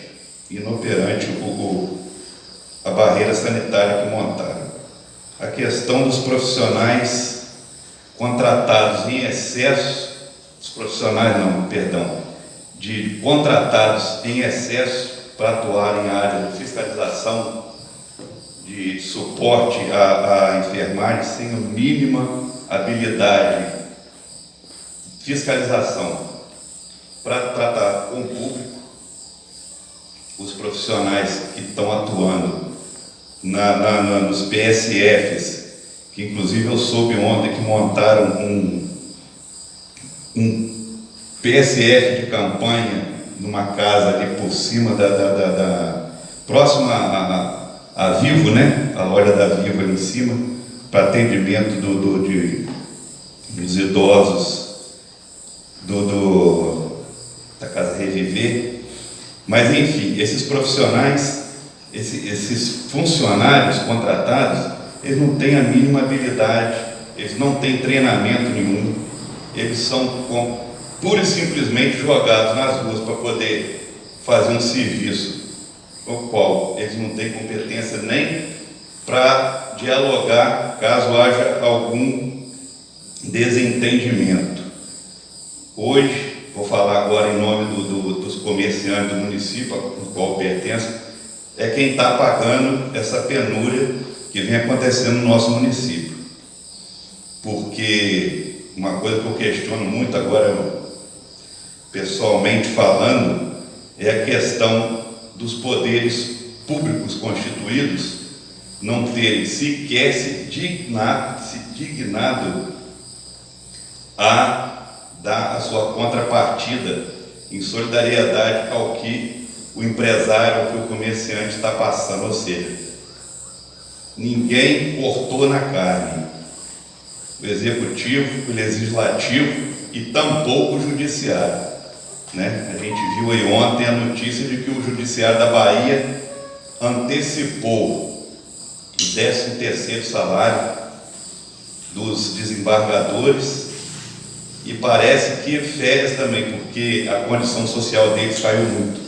Speaker 9: a barreira sanitária que montaram. A questão dos profissionais contratados em excesso, contratados em excesso para atuar em área de fiscalização, de suporte à enfermagem, sem a mínima habilidade de fiscalização para tratar com o público. Os profissionais que estão atuando nos PSFs, que inclusive eu soube ontem que montaram um PSF de campanha numa casa ali por cima próxima à Vivo, né? A loja da Vivo ali em cima, para atendimento dos idosos da Casa Reviver. Mas, enfim, esses profissionais, esses funcionários contratados, eles não têm a mínima habilidade, eles não têm treinamento nenhum, eles são pura e simplesmente jogados nas ruas para poder fazer um serviço com o qual eles não têm competência nem para dialogar caso haja algum desentendimento. Hoje, vou falar agora em nome dos comerciantes do município, ao qual pertenço, é quem está pagando essa penúria que vem acontecendo no nosso município. Porque uma coisa que eu questiono muito agora, pessoalmente falando, é a questão dos poderes públicos constituídos não terem sequer se dignado a dar a sua contrapartida em solidariedade ao que o empresário, ao que o comerciante está passando. Ou seja, ninguém cortou na carne, o executivo, o legislativo e tampouco o judiciário, né? A gente viu aí ontem a notícia de que o judiciário da Bahia antecipou o 13º salário dos desembargadores e parece que férias também, porque a condição social deles caiu muito,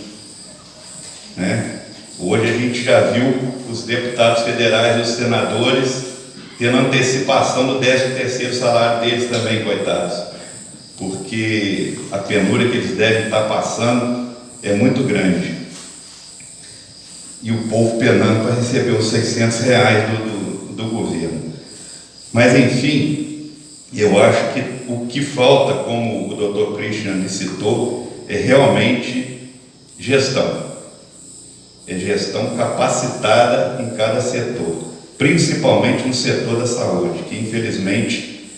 Speaker 9: né? Hoje a gente já viu os deputados federais e os senadores tendo antecipação do 13º salário deles também, coitados, porque a penúria que eles devem estar passando é muito grande. E o povo penando para receber os R$600 do governo. Mas, enfim, eu acho que o que falta, como o Dr. Christian citou, é realmente gestão. É gestão capacitada em cada setor, principalmente no setor da saúde, que infelizmente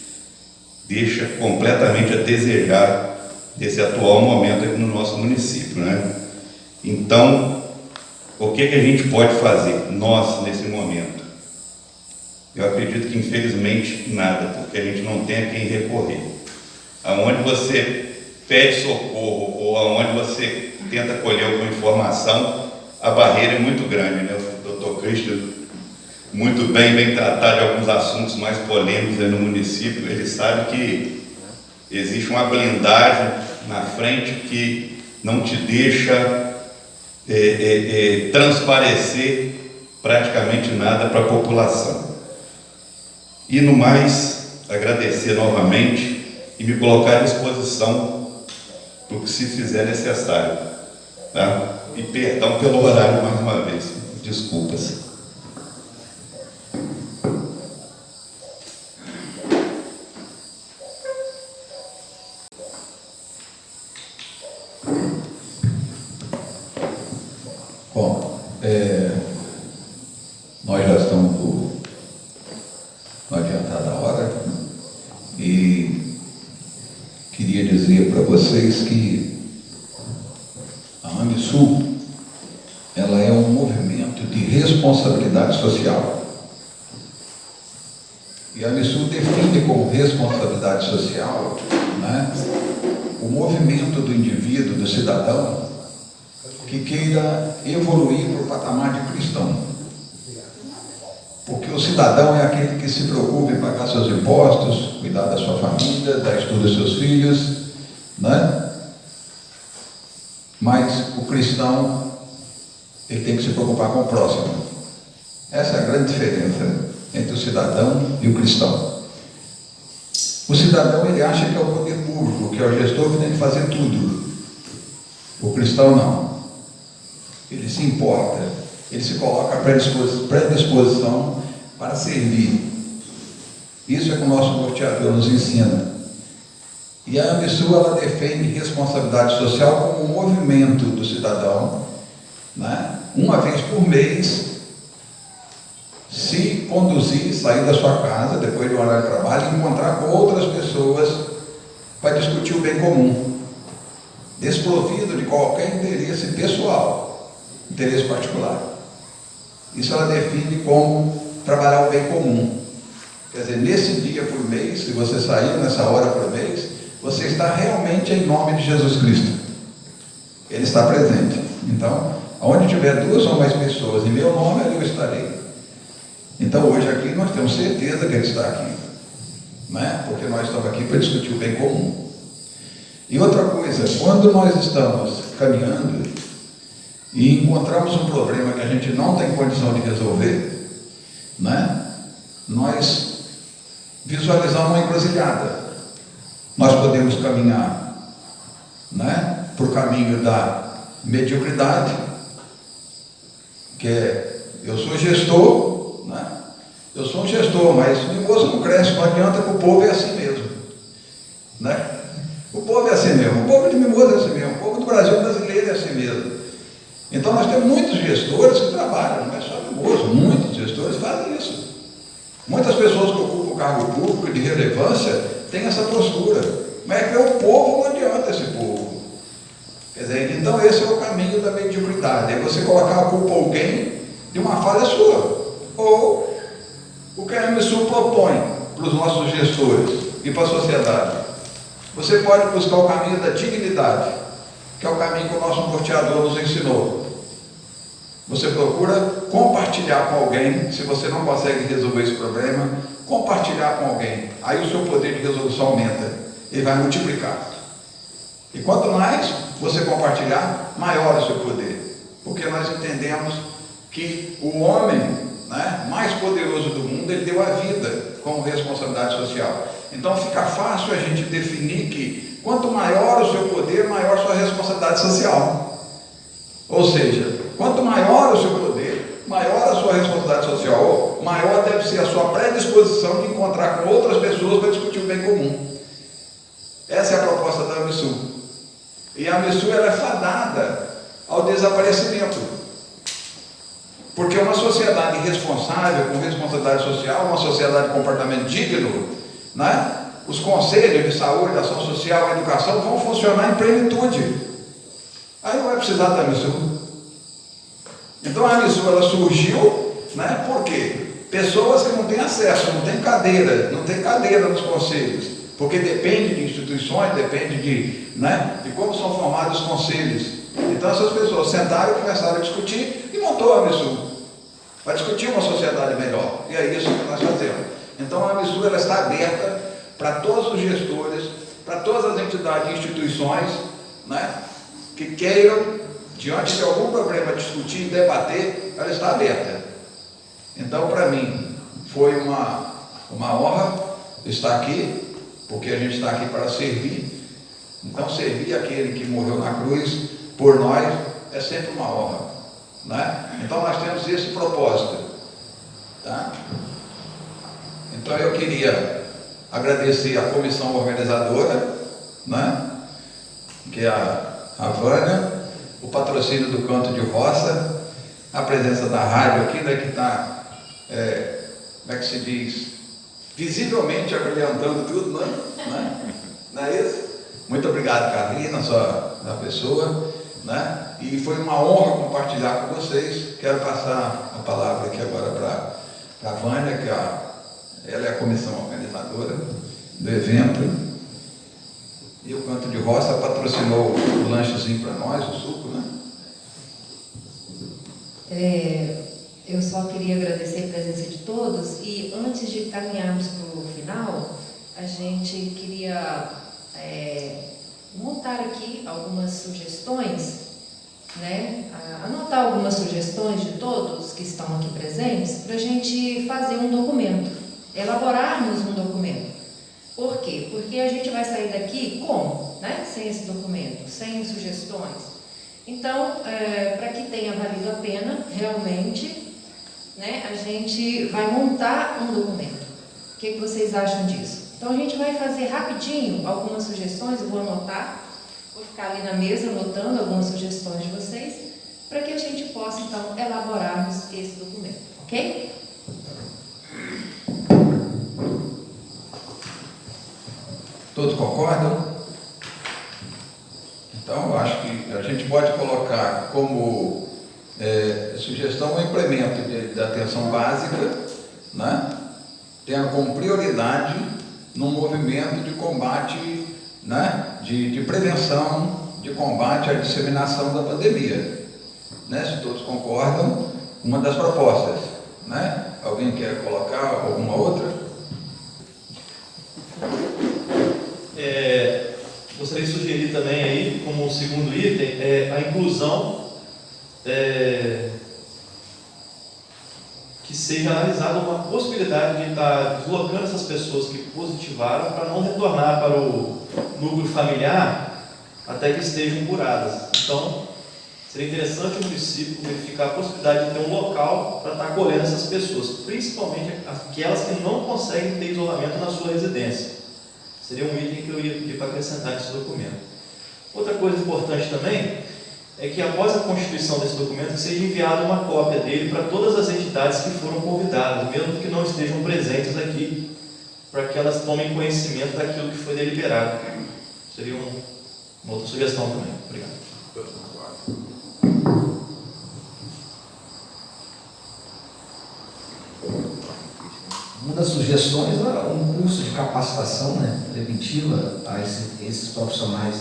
Speaker 9: deixa completamente a desejar nesse atual momento aqui no nosso município, né? Então, o que a gente pode fazer, nós, nesse momento? Eu acredito que infelizmente nada, porque a gente não tem a quem recorrer. Aonde você pede socorro ou aonde você tenta colher alguma informação, a barreira é muito grande, né? O Dr. Christian muito bem vem tratar de alguns assuntos mais polêmicos aí no município. Ele sabe que existe uma blindagem na frente que não te deixa transparecer praticamente nada para a população. E no mais, agradecer novamente e me colocar à disposição para o que se fizer necessário, tá? E perdão pelo horário mais uma vez, desculpas.
Speaker 2: Bom, nós já estamos no adiantada hora e queria dizer para vocês que a AMISUL, ela é um movimento de responsabilidade social. E a AMISUL define como responsabilidade social, né, o movimento do indivíduo, do cidadão, que queira evoluir para o patamar de cristão. Porque o cidadão é aquele que se preocupa em pagar seus impostos, cuidar da sua família, dar estudo aos seus filhos, né? Mas o cristão, ele tem que se preocupar com o próximo. Essa é a grande diferença entre o cidadão e o cristão. O cidadão, ele acha que é o poder público, que é o gestor que tem que fazer tudo. O cristão não. Ele se importa, ele se coloca à predisposição para servir. Isso é que o nosso norteador nos ensina. E a AMISUL, ela defende responsabilidade social como um movimento do cidadão, né? Uma vez por mês, se conduzir, sair da sua casa, depois do horário de trabalho, e encontrar com outras pessoas para discutir o bem comum, desprovido de qualquer interesse pessoal, interesse particular. Isso ela define como trabalhar o bem comum. Quer dizer, nesse dia por mês, se você sair nessa hora por mês, você está realmente em nome de Jesus Cristo. Ele está presente. Então, onde tiver 2 ou mais pessoas em meu nome, ali eu estarei. Então, hoje aqui nós temos certeza que Ele está aqui, né? Porque nós estamos aqui para discutir o bem comum. E outra coisa, quando nós estamos caminhando e encontramos um problema que a gente não tem condição de resolver, né? Nós visualizamos uma encruzilhada. Nós podemos caminhar, né, por caminho da mediocridade, que é, eu sou gestor, né? Eu sou um gestor, mas o mimoso não cresce, não adianta, que o povo é assim mesmo, né? O povo é assim mesmo, o povo de Mimoso é assim mesmo, o povo do Brasil brasileiro é assim mesmo. Então nós temos muitos gestores que trabalham, não é só Mimoso, muitos gestores fazem isso. Muitas pessoas que ocupam o cargo público de relevância têm essa postura, mas é que o povo não adianta esse povo. Quer dizer, então esse é o caminho da mediocridade, é você colocar a culpa a alguém de uma falha sua, ou o que a AMSU propõe para os nossos gestores e para a sociedade. Você pode buscar o caminho da dignidade, que é o caminho que o nosso norteador nos ensinou. Você procura compartilhar com alguém, se você não consegue resolver esse problema, compartilhar com alguém. Aí o seu poder de resolução aumenta, ele vai multiplicar. E quanto mais você compartilhar, maior é o seu poder. Porque nós entendemos que o homem, né, mais poderoso do mundo, ele deu a vida como responsabilidade social. Então fica fácil a gente definir que quanto maior o seu poder, maior a sua responsabilidade social. Ou seja, quanto maior o seu poder, maior a sua responsabilidade social, maior deve ser a sua predisposição de encontrar com outras pessoas para discutir o bem comum. Essa é a proposta da AMSU. E a AMSU ela é fadada ao desaparecimento. Porque uma sociedade responsável, com responsabilidade social, uma sociedade de comportamento digno, né? Os conselhos de saúde, ação social e educação vão funcionar em plenitude. Aí não vai precisar da AMSU. Então a AMSU ela surgiu, né? Por quê? Pessoas que não têm acesso, não têm cadeira nos conselhos, porque depende de instituições, depende de como são formados os conselhos. Então essas pessoas sentaram e começaram a discutir e montou a AMSU para discutir uma sociedade melhor. E é isso que nós fazemos. Então a AMSU ela está aberta para todos os gestores, para todas as entidades e instituições, né, que queiram, diante de algum problema, discutir e debater, ela está aberta. Então, para mim, foi uma honra estar aqui, porque a gente está aqui para servir. Então, servir aquele que morreu na cruz por nós é sempre uma honra, né? Então, nós temos esse propósito, tá? Então, eu queria agradecer a comissão organizadora, né? Que é a Vânia, o patrocínio do Canto de Roça, a presença da rádio aqui, né, que está, como é que se diz, visivelmente abrilhantando tudo, né? Não é isso? Muito obrigado, Carlina, sua pessoa, né? E foi uma honra compartilhar com vocês. Quero passar a palavra aqui agora para a Vânia, que ela é a comissão organizadora do evento. E o Canto de Roça patrocinou o lanchezinho para nós, o suco, né?
Speaker 10: Eu só queria agradecer a presença de todos e antes de caminharmos para o final, a gente queria montar aqui algumas sugestões, né? Anotar algumas sugestões de todos que estão aqui presentes para a gente fazer um documento, elaborarmos um documento. Por quê? Porque a gente vai sair daqui como? Né? Sem esse documento, sem sugestões. Então, para que tenha valido a pena, realmente, né, a gente vai montar um documento. O que vocês acham disso? Então, a gente vai fazer rapidinho algumas sugestões, eu vou anotar, vou ficar ali na mesa anotando algumas sugestões de vocês, para que a gente possa, então, elaborarmos esse documento, ok?
Speaker 2: Todos concordam? Então, eu acho que a gente pode colocar como sugestão um implemento da atenção básica, né? tendo como prioridade no movimento de combate, né, de prevenção, de combate à disseminação da pandemia. Né? Se todos concordam, uma das propostas. Né? Alguém quer colocar alguma outra?
Speaker 7: Gostaria de sugerir também aí, como um segundo item, a inclusão que seja analisada uma possibilidade de estar deslocando essas pessoas que positivaram para não retornar para o núcleo familiar até que estejam curadas. Então, seria interessante o município verificar a possibilidade de ter um local para estar acolhendo essas pessoas, principalmente aquelas que não conseguem ter isolamento na sua residência. Seria um item que eu ia pedir para acrescentar nesse documento. Outra coisa importante também é que após a constituição desse documento seja enviada uma cópia dele para todas as entidades que foram convidadas, mesmo que não estejam presentes aqui, para que elas tomem conhecimento daquilo que foi deliberado. Seria uma outra sugestão também. Obrigado.
Speaker 8: Uma das sugestões é um curso de capacitação, né, preventiva a esses profissionais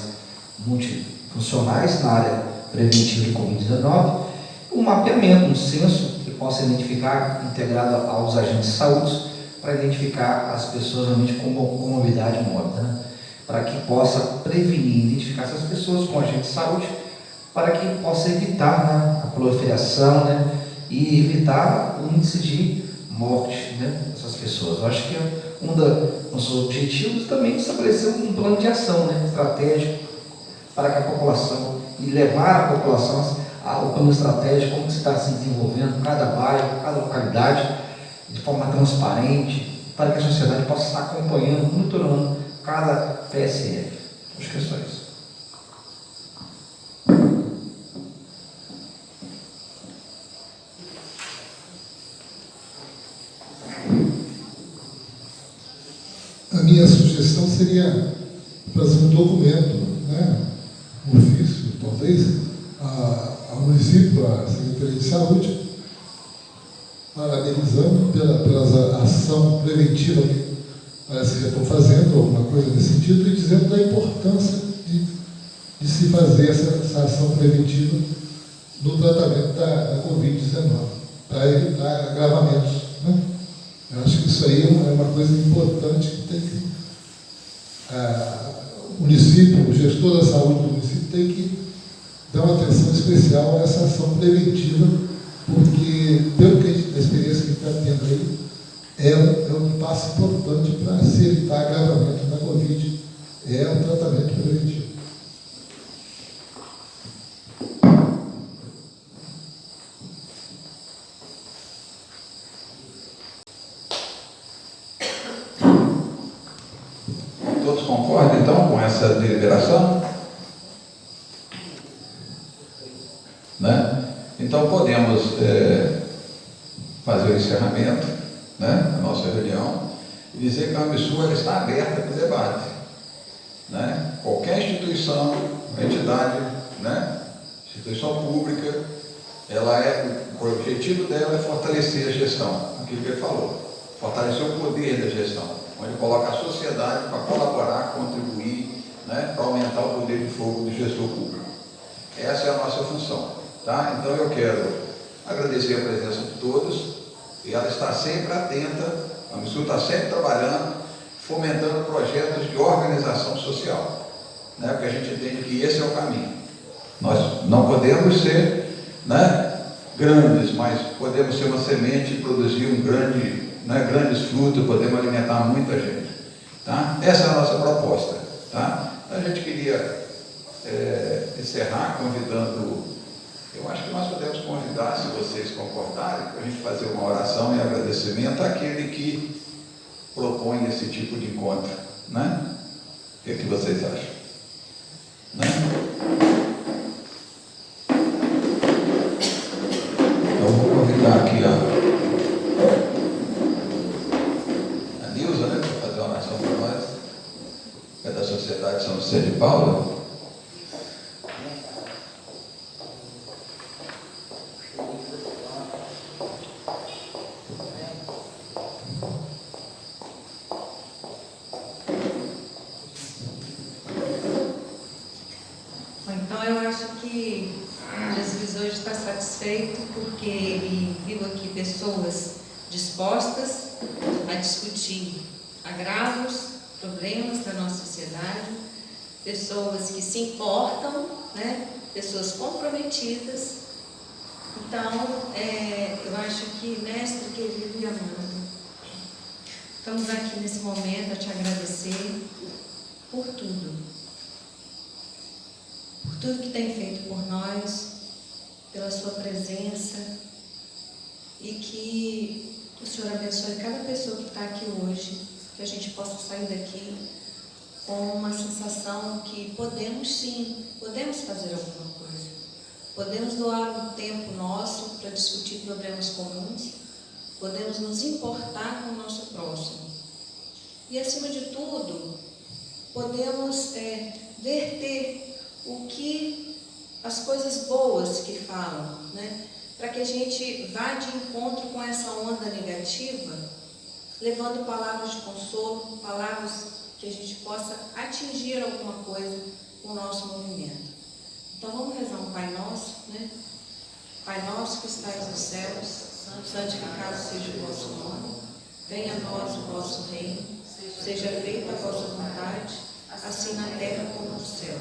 Speaker 8: multifuncionais na área preventiva de Covid-19, um mapeamento, um censo que possa identificar, integrado aos agentes de saúde, para identificar as pessoas realmente com comorbidade mórbida, né, para que possa prevenir, identificar essas pessoas com agentes de saúde, para que possa evitar, né, a proliferação, né, e evitar o índice de morte, né, dessas pessoas. Eu acho que um dos nossos objetivos também é estabelecer um plano de ação, né, estratégico para que a população, e levar a população ao plano estratégico, como se está se desenvolvendo cada bairro, cada localidade, de forma transparente, para que a sociedade possa estar acompanhando, monitorando cada PSF. Acho que é só isso.
Speaker 3: A minha sugestão seria fazer um documento, né, um ofício, talvez, ao município, à Secretaria de Saúde, parabenizando pela ação preventiva que parece que já estão fazendo, alguma coisa nesse sentido, e dizendo da importância de se fazer essa ação preventiva no tratamento da Covid-19, para evitar agravamentos, né? Eu acho que isso aí é uma coisa importante que tem que o município, o gestor da saúde do município tem que dar uma atenção especial a essa ação preventiva, porque, pelo que a experiência que está tendo aí, é um passo importante para se evitar agravamento da Covid, é o tratamento preventivo.
Speaker 2: Todos concordam, então, com essa deliberação? Né? Então, podemos fazer o encerramento, né, da nossa reunião e dizer que a AMSU está aberta para o debate. Né? Qualquer instituição, entidade, né, instituição pública, o objetivo dela é fortalecer a gestão, aquilo que ele falou, fortalecer o poder da gestão, onde coloca a sociedade para colaborar, contribuir, né, para aumentar o poder de fogo do gestor público. Essa é a nossa função. Tá? Então eu quero agradecer a presença de todos, e ela está sempre atenta, a AMSU está sempre trabalhando, fomentando projetos de organização social, né, porque a gente entende que esse é o caminho. Nós não podemos ser, né, grandes, mas podemos ser uma semente e produzir grandes frutos, podemos alimentar muita gente. Tá? Essa é a nossa proposta. Tá? A gente queria encerrar convidando, eu acho que nós podemos convidar, se vocês concordarem, para a gente fazer uma oração e agradecimento àquele que propõe esse tipo de encontro. Né? O que é que vocês acham? Né? Então, vou convidar aqui a Nilza, né, para fazer uma oração para nós, que é da Sociedade São José de Paula.
Speaker 4: que Jesus hoje está satisfeito porque ele viu aqui pessoas dispostas a discutir agravos, problemas da nossa sociedade, pessoas que se importam, né? Pessoas comprometidas. Então, eu acho que, mestre querido e amado, estamos aqui nesse momento a te agradecer por tudo que tem feito por nós, pela sua presença, e que o Senhor abençoe cada pessoa que está aqui hoje, que a gente possa sair daqui com uma sensação que podemos sim, podemos fazer alguma coisa, podemos doar um tempo nosso para discutir problemas comuns, podemos nos importar com o nosso próximo e, acima de tudo, podemos verter o que as coisas boas que falam, né? Para que a gente vá de encontro com essa onda negativa, levando palavras de consolo, palavras que a gente possa atingir alguma coisa com o nosso movimento. Então vamos rezar um Pai Nosso, né? Pai Nosso que estais nos céus, santificado seja o vosso nome, venha a nós o vosso reino, seja feita a vossa vontade, assim na terra como no céu.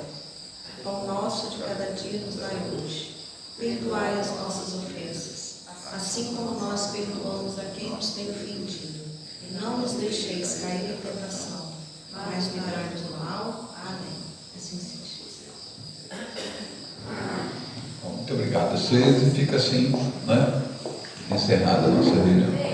Speaker 4: Pão nosso de cada dia nos dai hoje. Perdoai as nossas ofensas, assim como nós perdoamos a quem nos tem ofendido. Não nos deixeis cair em tentação, mas livrai-nos do mal. Amém. Assim seja.
Speaker 2: Bom, muito obrigado a vocês e fica assim, né? Encerrada a nossa reunião.